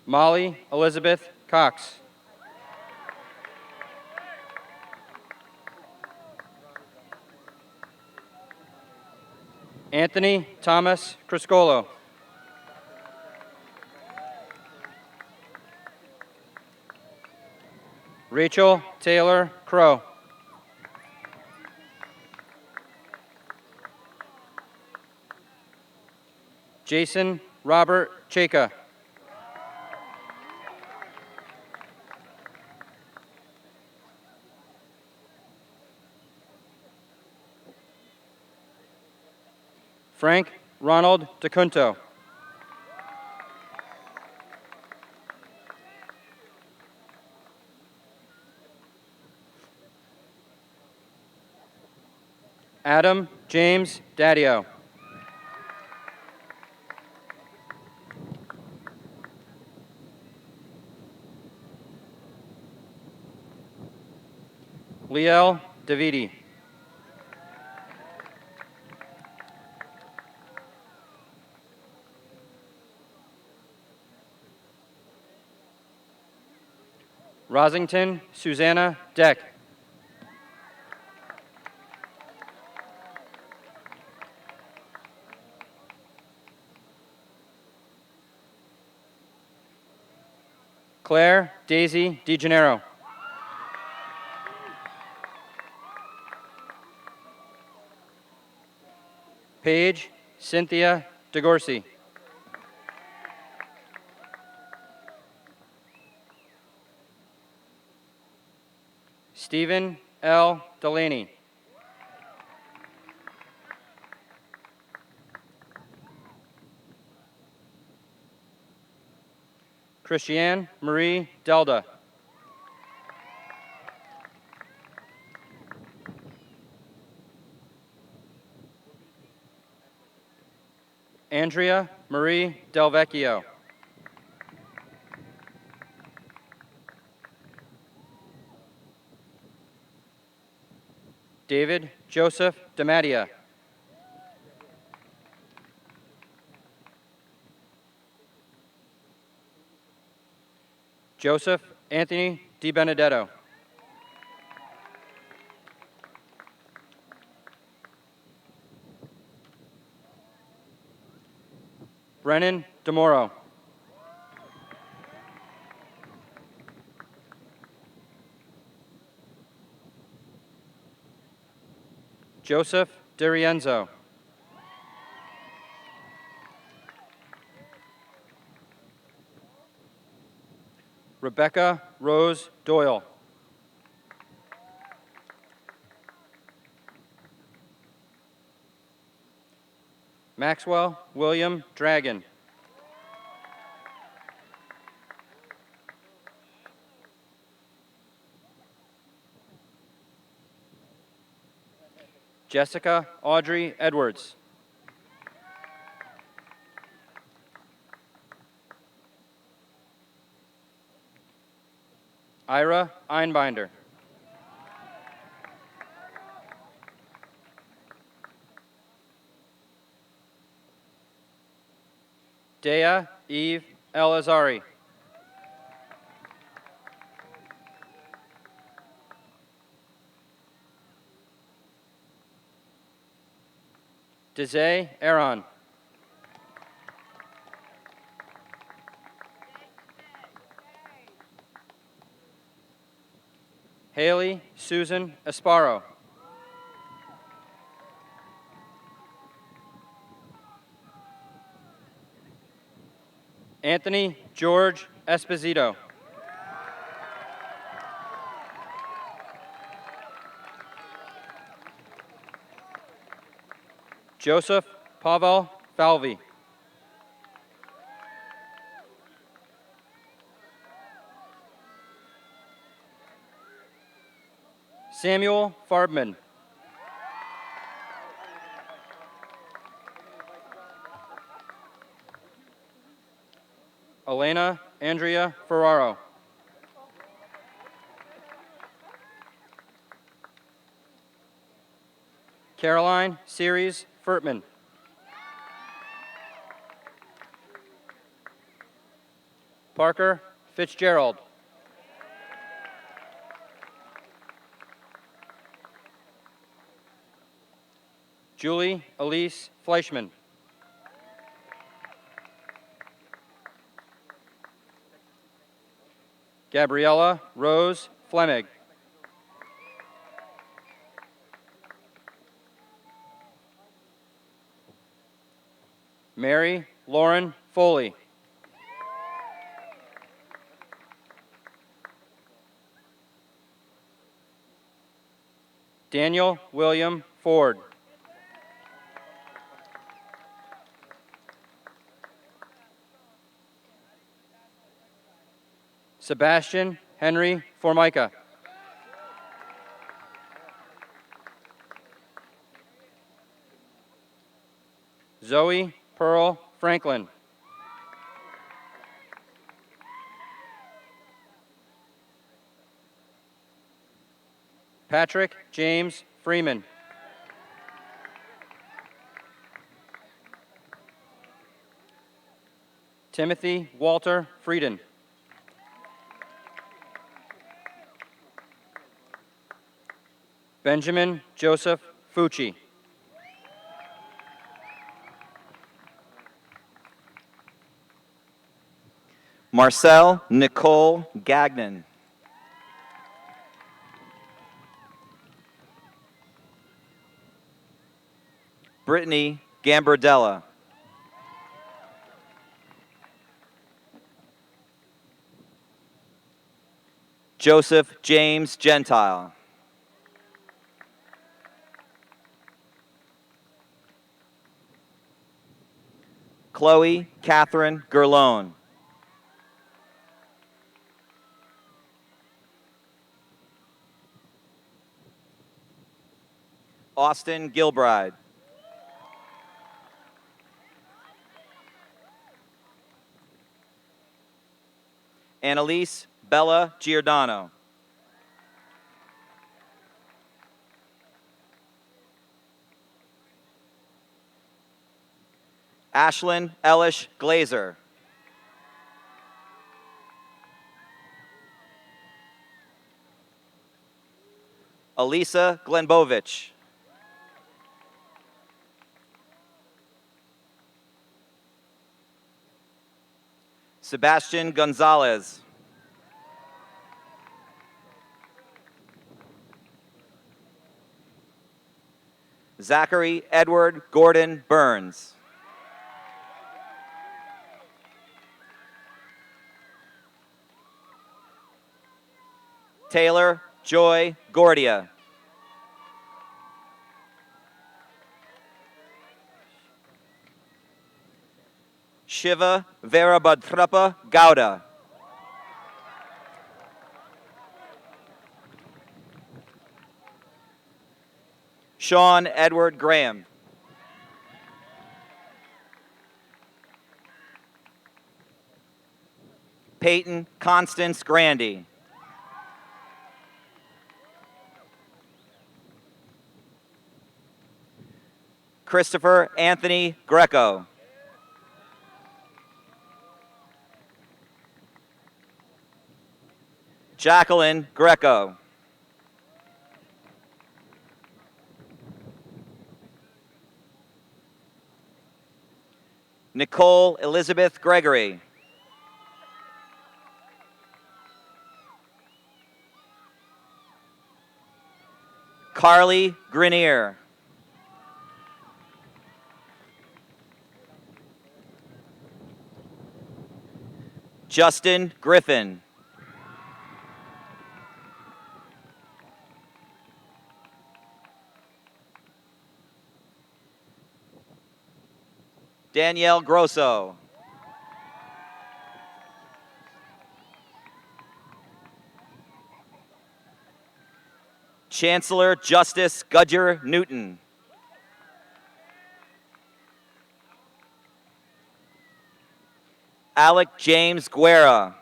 Molly Elizabeth Cox. Anthony Thomas Criscolo. Rachel Taylor Crow. Jason Robert Chaka. Frank Ronald DeCunto. Adam James Daddio. Liel Davidi. Rosington Susanna Deck. Claire Daisy DeGennaro. Paige Cynthia DeGorsey. Stephen L. Delaney. Christiane Marie Delda. Andrea Marie Delvecchio. David Joseph DeMattia. Joseph Anthony DiBenedetto. Brennan DeMoro. Joseph DiRienzo. Rebecca Rose Doyle. Maxwell William Dragon. Jessica Audrey Edwards. Ira Einbinder. Dea Eve El-Azari. Dezay Aaron. Haley Susan Esparro. Anthony George Esposito. Joseph Pavel Falvey. Samuel Farbman. Elena Andrea Ferraro. Caroline Ceres Furtman. Parker Fitzgerald. Julie Elise Fleischman. Gabriella Rose Flemig. Mary Lauren Foley. Daniel William Ford. Sebastian Henry Formica. Zoe Pearl Franklin. Patrick James Freeman. Timothy Walter Frieden. Benjamin Joseph Fucci. Marcel Nicole Gagnon. Brittany Gambardella. Joseph James Gentile. Chloe Catherine Gerlone. Austin Gilbride. Annalise Bella Giordano. Ashlyn Ellish Glazer. Elisa Glenbovich. Sebastian Gonzalez. Zachary Edward Gordon Burns. Taylor Joy Gordia. Shiva Verabhadrapa Gowda. Sean Edward Graham. Peyton Constance Grandy. Christopher Anthony Greco. Jacqueline Greco. Nicole Elizabeth Gregory. Carly Grenier. Justin Griffin. Danielle Grosso. Chancellor Justice Gudger Newton. Alec James Guerra.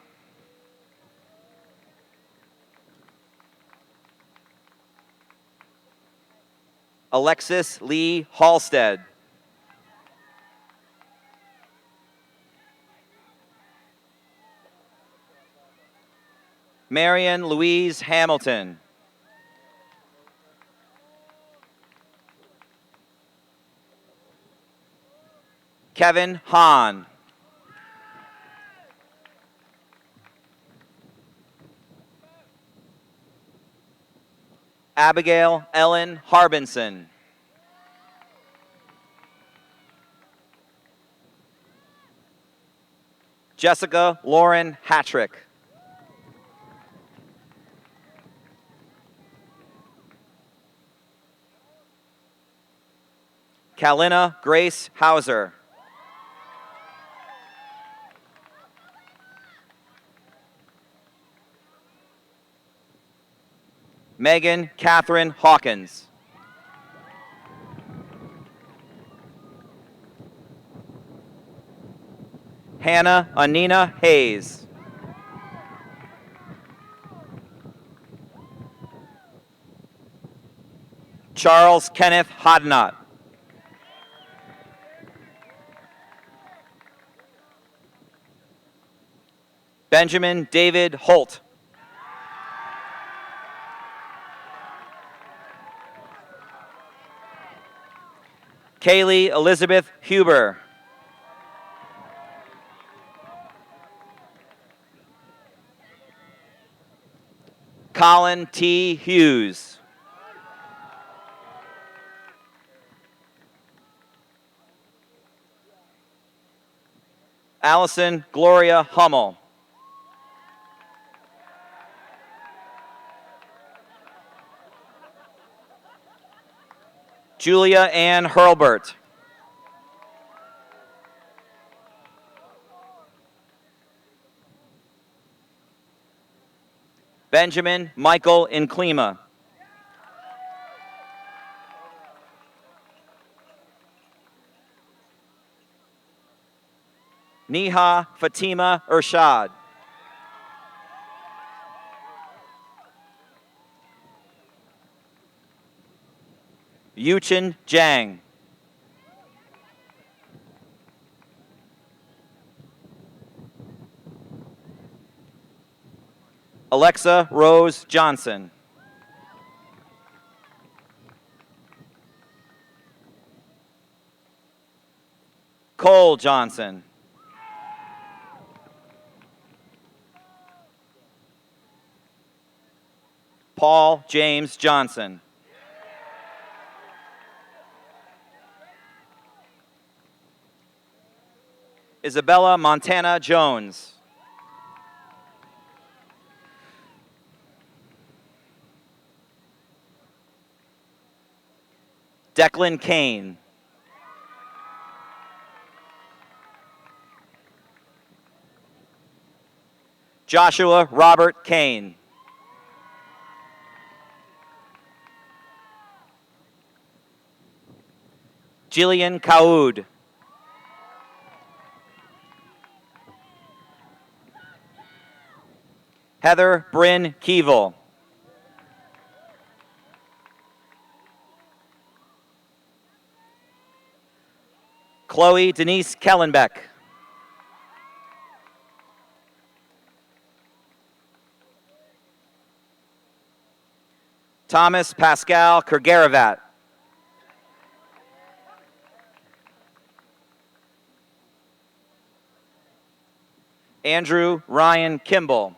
Alexis Lee Halstead. Marion Louise Hamilton. Kevin Hahn. Abigail Ellen Harbinson. Jessica Lauren Hattrick. Kalina Grace Hauser. Megan Catherine Hawkins. Hannah Anina Hayes. Charles Kenneth Hodnott. Benjamin David Holt. Kaylee Elizabeth Huber. Colin T. Hughes. Allison Gloria Hummel. Julia Ann Hurlbert. Benjamin Michael Inclima. Neha Fatima Ershad. Yuchen Zhang. Alexa Rose Johnson. Cole Johnson. Paul James Johnson. Isabella Montana Jones. Declan Kane. Joshua Robert Kane. Jillian Kaoud. Heather Bryn Keevil. Chloe Denise Kellenbeck. Thomas Pascal Kergaravat. Andrew Ryan Kimball.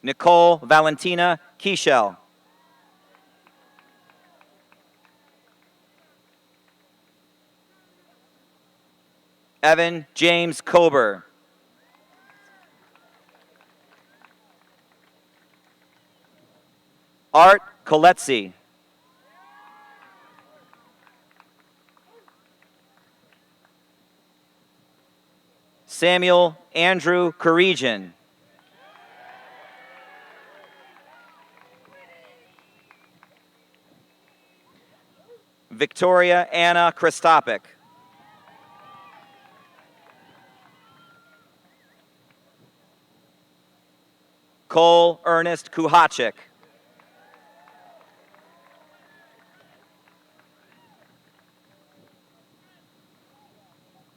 Nicole Valentina Kieshel. Evan James Kober. Art Coletzi. Samuel Andrew Karijian. Victoria Anna Christopik. Cole Ernest Kuhachik.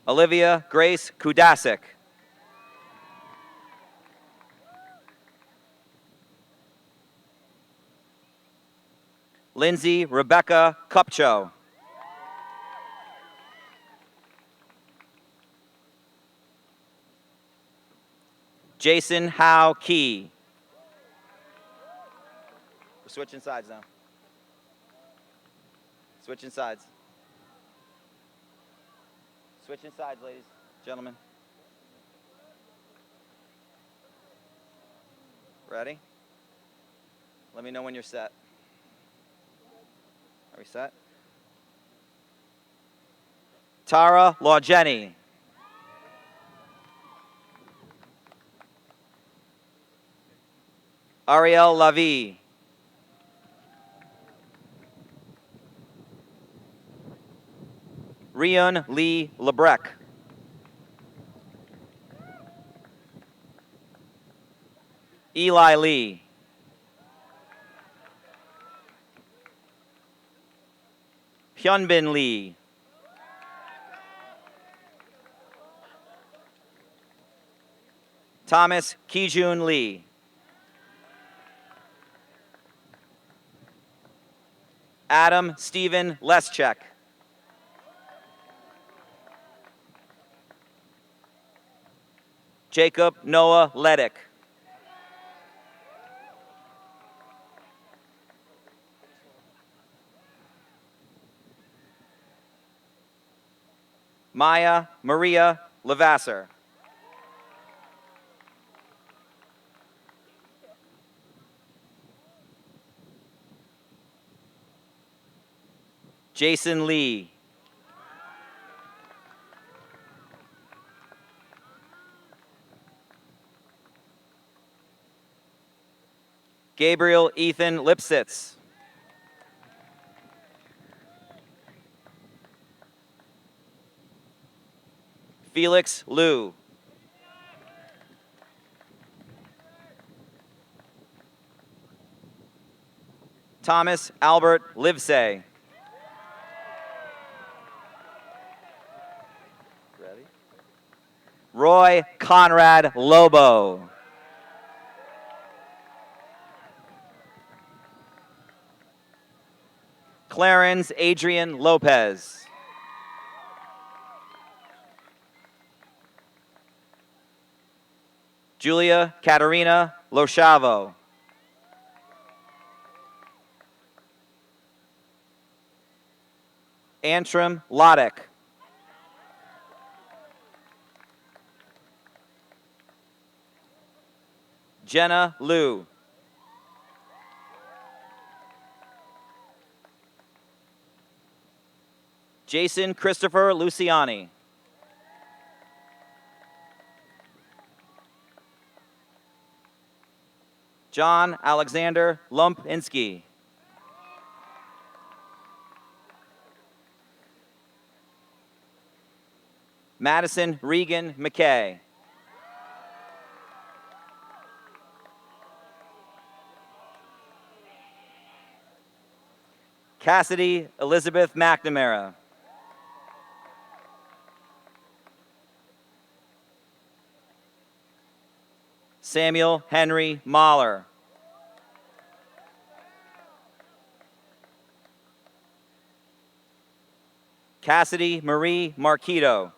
Olivia Grace Kudasik. Lindsay Rebecca Kupcho. Jason Howe Key. We're switching sides now. Switching sides. Switching sides, ladies, gentlemen. Ready? Let me know when you're set. Are we set? Tara Lawjenny. Ariel Lavie. Rion Lee Lebrec. Eli Lee. Hyunbin Lee. Thomas Kijun Lee. Adam Stephen Leschek. Jacob Noah Ledick. Maya Maria Levasser. Jason Lee. Gabriel Ethan Lipsitz. Felix Liu. Thomas Albert Livesay. Ready? Roy Conrad Lobo. Clarence Adrian Lopez. Julia Katerina Loshavo. Antrim Loddick. Jenna Liu. Jason Christopher Luciani. John Alexander Lumpinski. Madison Regan McKay. Cassidy Elizabeth McNamara. Samuel Henry Mahler. Cassidy Marie Marquito.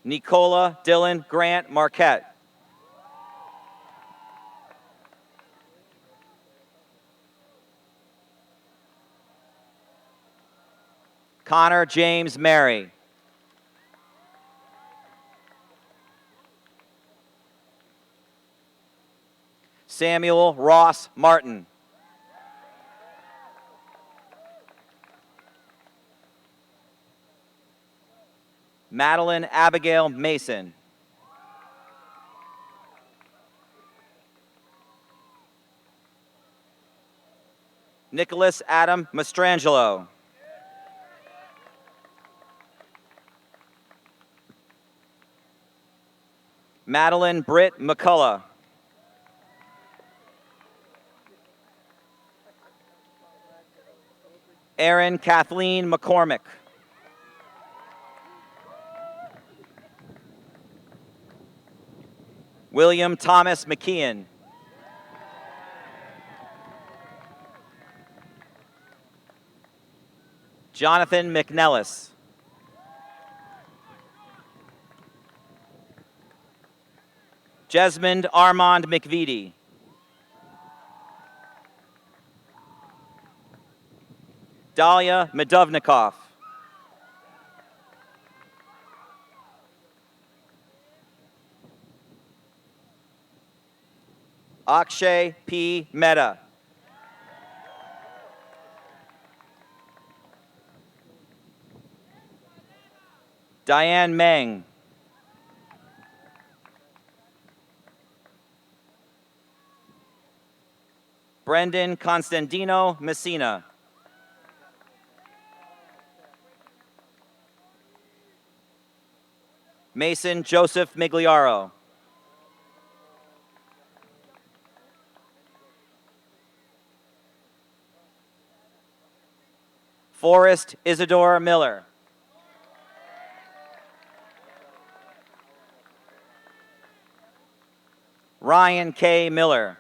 Nicola Dylan Grant Marquette. Connor James Mary. Samuel Ross Martin. Madeline Abigail Mason. Nicholas Adam Mastrangelo. Madeline Britt McCullough. Erin Kathleen McCormick. William Thomas McKeon. Jonathan McNellis. Jesmond Armand McVitie. Dahlia Medovnikov. Akshay P. Mehta. Diane Meng. Brendan Constantino Messina. Mason Joseph Migliaro. Forrest Isidore Miller. Ryan K. Miller.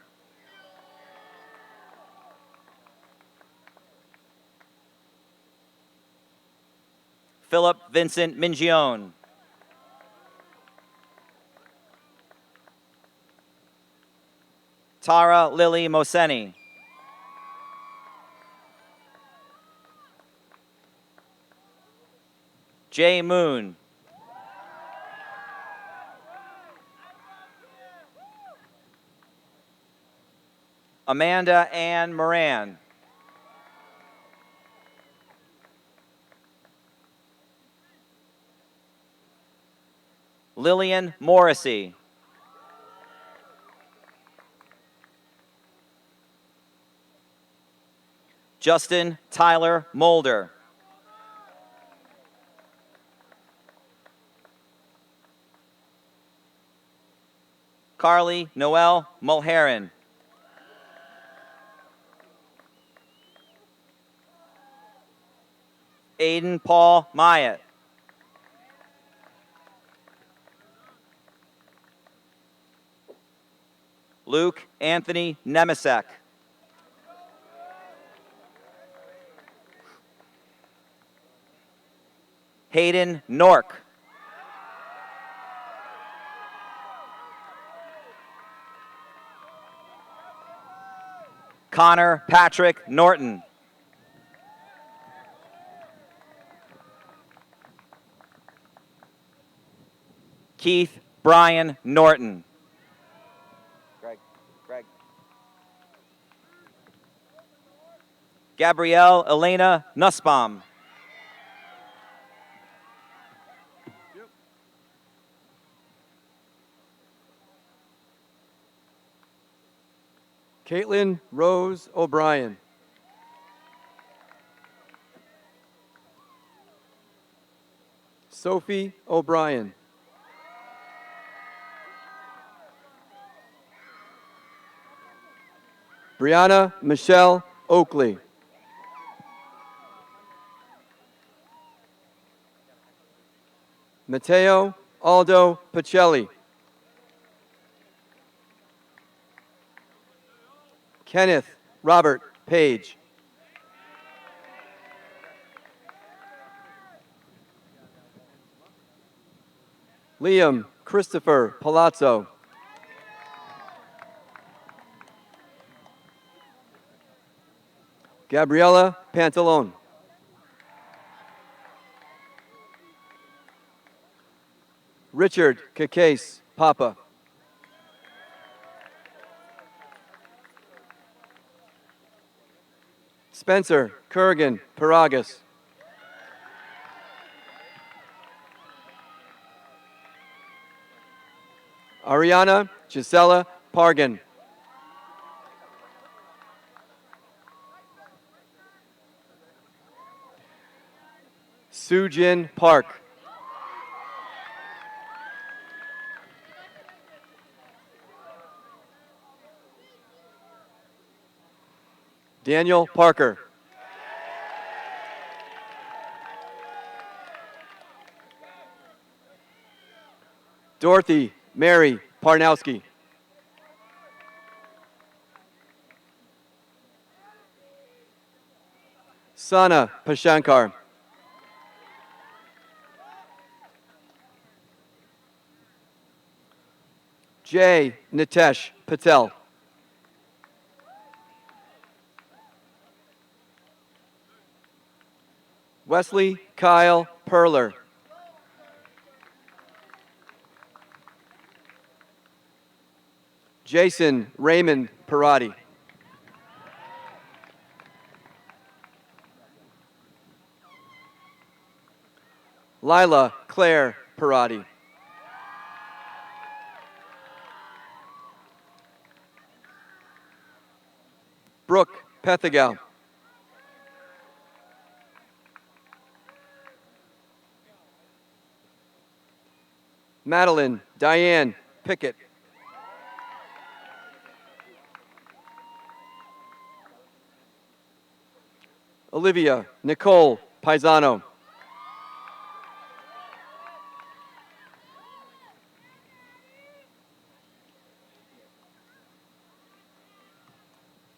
Philip Vincent Mingione. Tara Lily Moseni. Jay Moon. Amanda Ann Moran. Lillian Morrissey. Justin Tyler Mulder. Carly Noel Mulheron. Aiden Paul Myatt. Luke Anthony Nemisek. Hayden Nork. Connor Patrick Norton. Keith Brian Norton. Greg. Gabrielle Elena Nussbaum. Caitlin Rose O'Brien. Sophie O'Brien. Brianna Michelle Oakley. Matteo Aldo Pacelli. Kenneth Robert Page. Liam Christopher Palazzo. Gabriella Pantalone. Richard Cacase Papa. Spencer Kurgan Paragas. Ariana Gisela Pargan. Sujin Park. Daniel Parker. Dorothy Mary Parnowski. Sana Pashankar. Jay Nitesh Patel. Wesley Kyle Perler. Jason Raymond Parati. Lila Claire Parati. Brooke Pethigal. Madeline Diane Pickett. Olivia Nicole Paisano.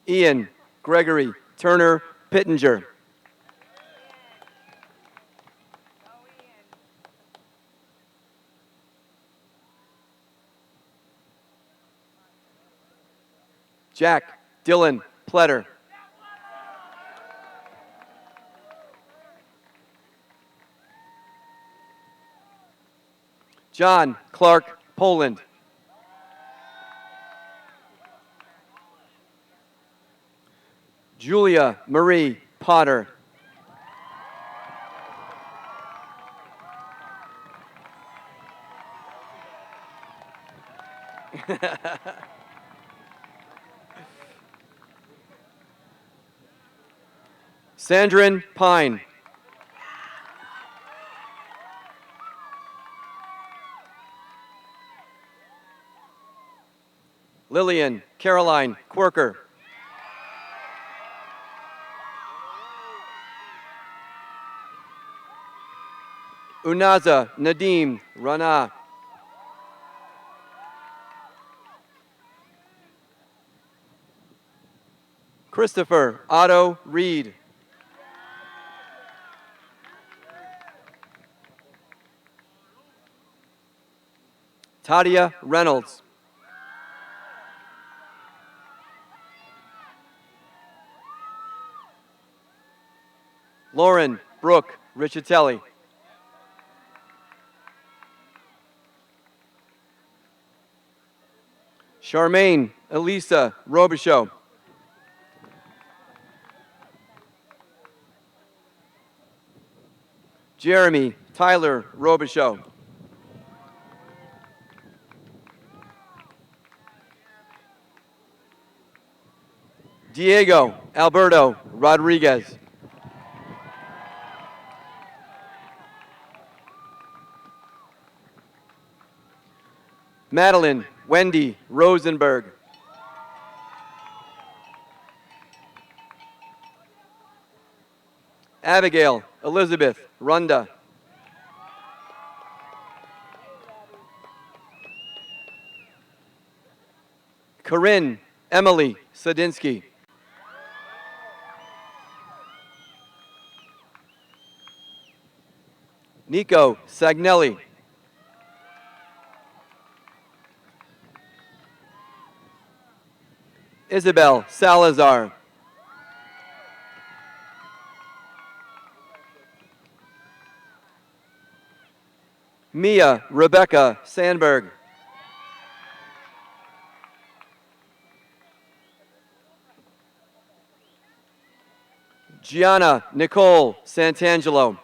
Ian Gregory Turner Pittenger. Jack Dylan Pletter. John Clark Poland. Julia Marie Potter. Sandrin Pine. Lillian Caroline Quirker. Unaza Nadim Rana. Christopher Otto Reed. Tadia Reynolds. Lauren Brooke Riccitelli. Charmaine Elisa Robichaud. Jeremy Tyler Robichaud. Diego Alberto Rodriguez. Madeline Wendy Rosenberg. Abigail Elizabeth Runda. Corinne Emily Sadinsky. Nico Sagnelli. Isabel Salazar. Mia Rebecca Sandberg. Gianna Nicole Santangelo.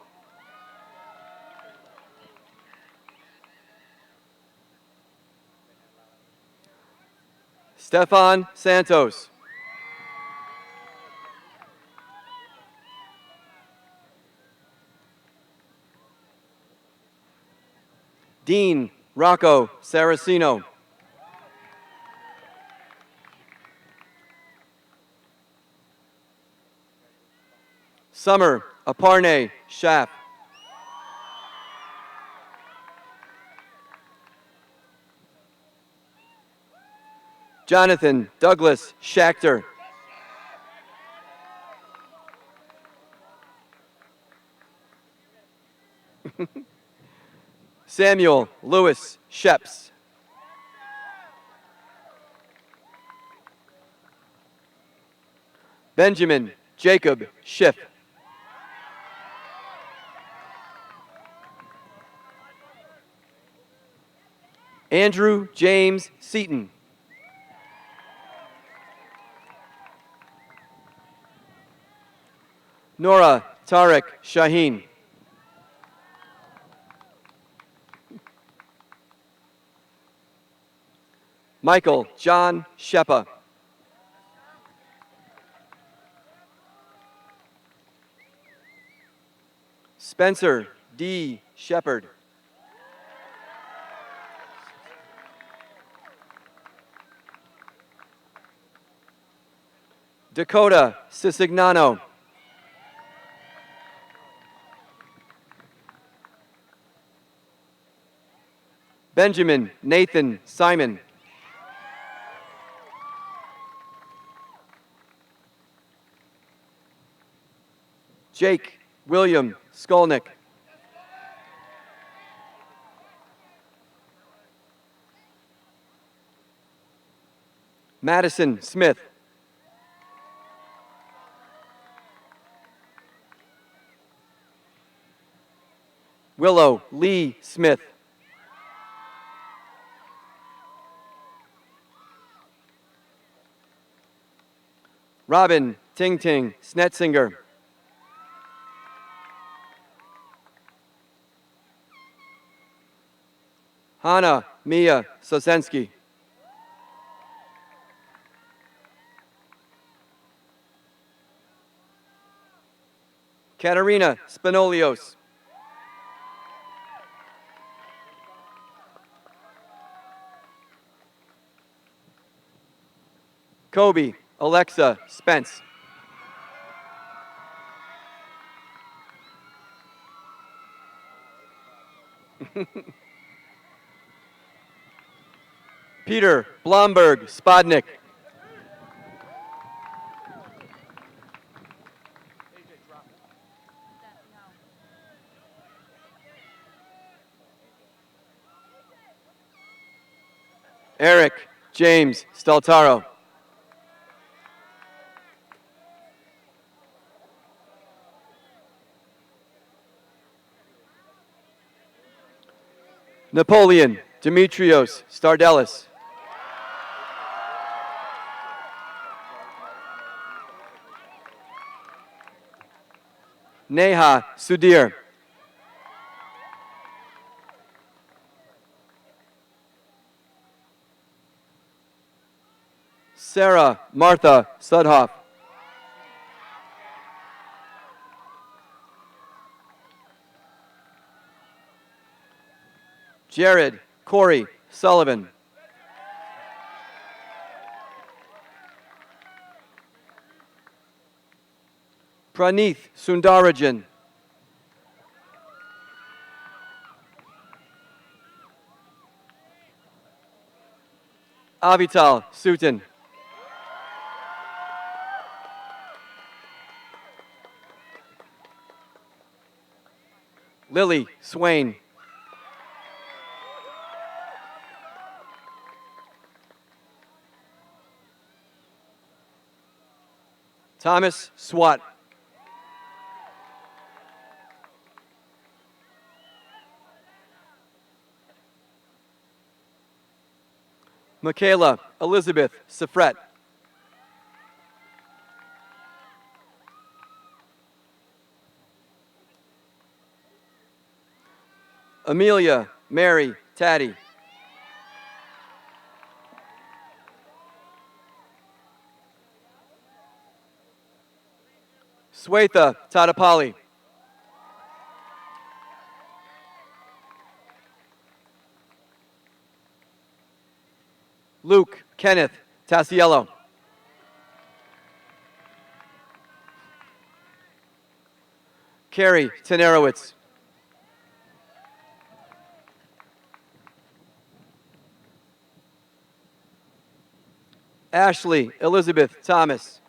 Stefan Santos. Dean Rocco Saraceno. Summer Aparne Schaff. Jonathan Douglas Schachter. Samuel Lewis Sheps. Benjamin Jacob Schiff. Andrew James Seaton. Nora Tarek Shaheen. Michael John Shepa. Spencer D. Shepard. Dakota Sisignano. Benjamin Nathan Simon. Jake William Skolnick. Madison Smith. Willow Lee Smith. Robin Ting Ting Snetzinger. Hannah Mia Sosensky. Katerina Spanolios. Kobe Alexa Spence. Peter Blomberg Spodnik. Eric James Steltaro. Napoleon Demetrios Stardelis. Neha Sudhir. Sarah Martha Sudhoff. Jared Corey Sullivan. Praneeth Sundarajan. Avital Sutan. Lily Swain. Thomas Swat. Michaela Elizabeth Safret. Amelia Mary Taddy. Swetha Tadapali. Luke Kenneth Tassiello. Carrie Tenerowitz. Ashley Elizabeth Thomas.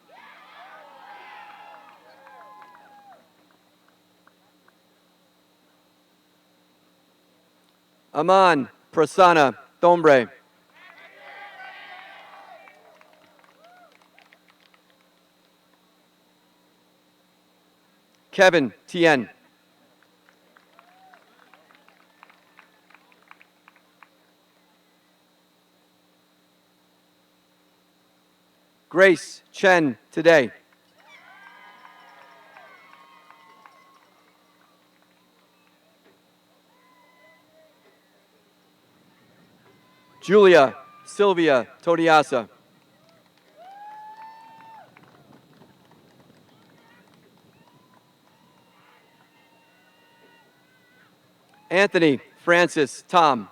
Aman Prasanna Thombre. Kevin Tien. Grace Chen today. Julia Sylvia Todiasa. Anthony Francis Tom.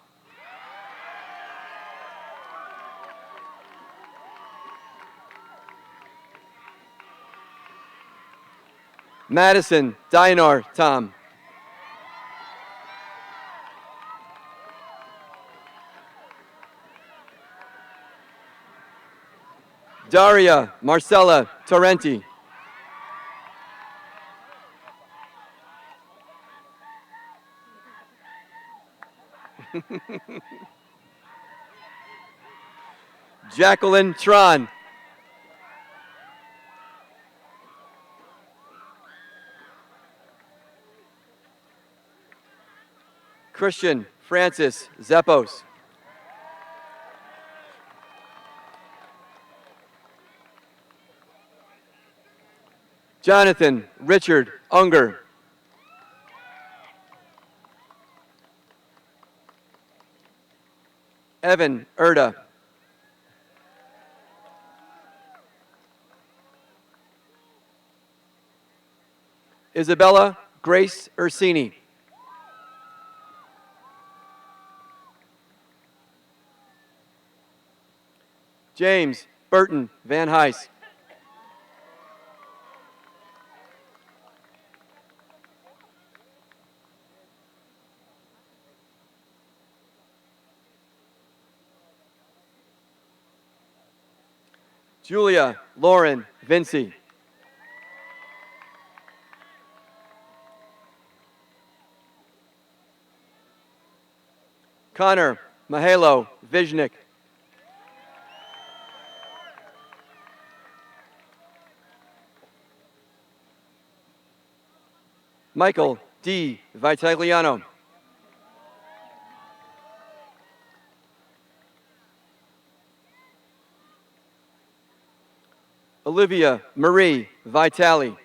Madison Dinar Tom. Daria Marcella Torrenti. Jacqueline Tron. Christian Francis Zeppos. Jonathan Richard Unger. Evan Erda. Isabella Grace Ursini. James Burton Van Heis. Julia Lauren Vinci. Connor Mahalo Viznik. Michael D. Vitagliano. Olivia Marie Vitale.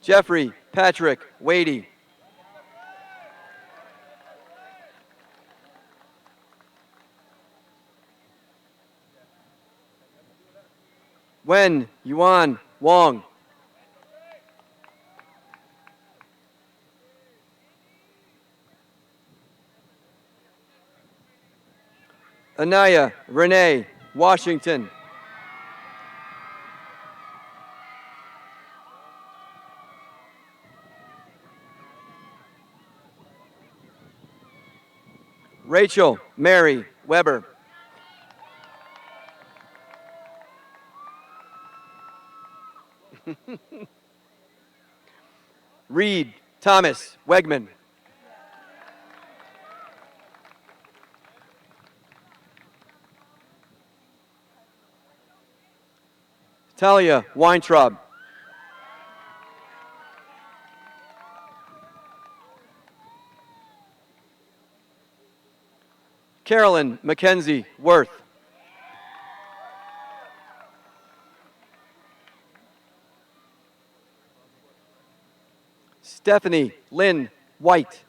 Jeffrey Patrick Wadey. Wen Yuan Wong. Anaya Renee Washington. Rachel Mary Weber. Reed Thomas Wegman. Talia Weintraub. Carolyn Mackenzie Worth. Stephanie Lynn White.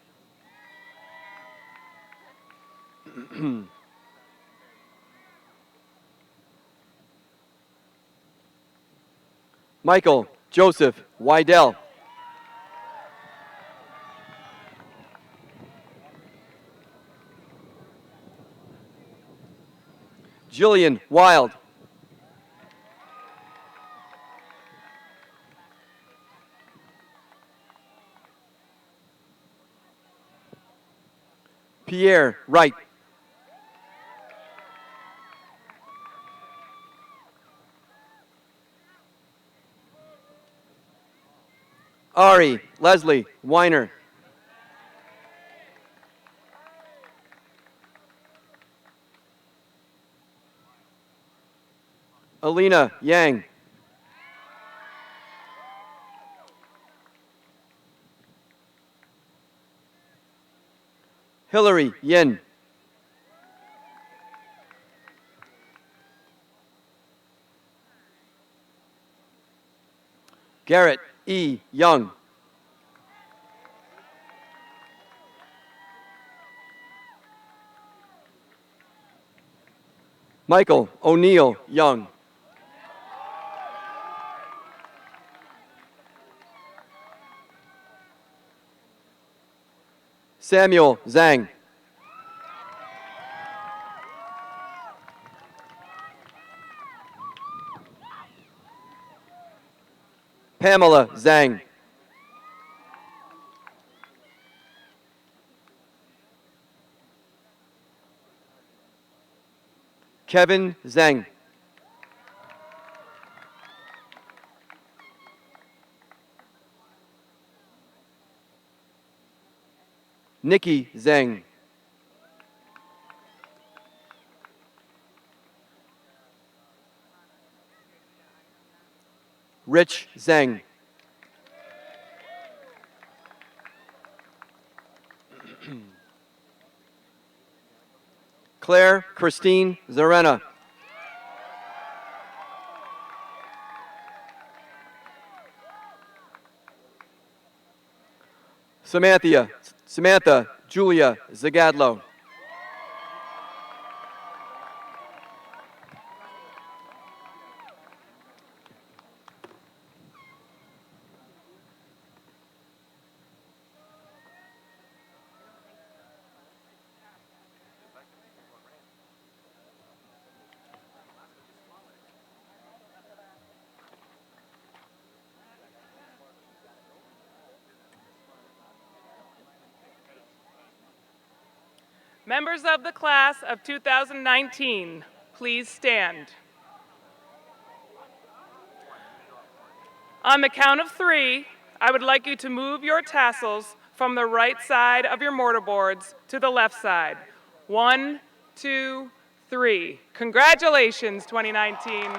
Michael Joseph Wydell. Jillian Wild. Pierre Wright. Ari Leslie Weiner. Alina Yang. Hillary Yin. Garrett E. Young. Michael O'Neill Young. Samuel Zhang. Pamela Zhang. Kevin Zhang. Nikki Zhang. Rich Zhang. Claire Christine Zarena. Samantha Julia Zagadlo. Members of the class of 2019, please stand. On the count of 3, I would like you to move your tassels from the right side of your mortarboards to the left side. 1, 2, 3. Congratulations, 2019.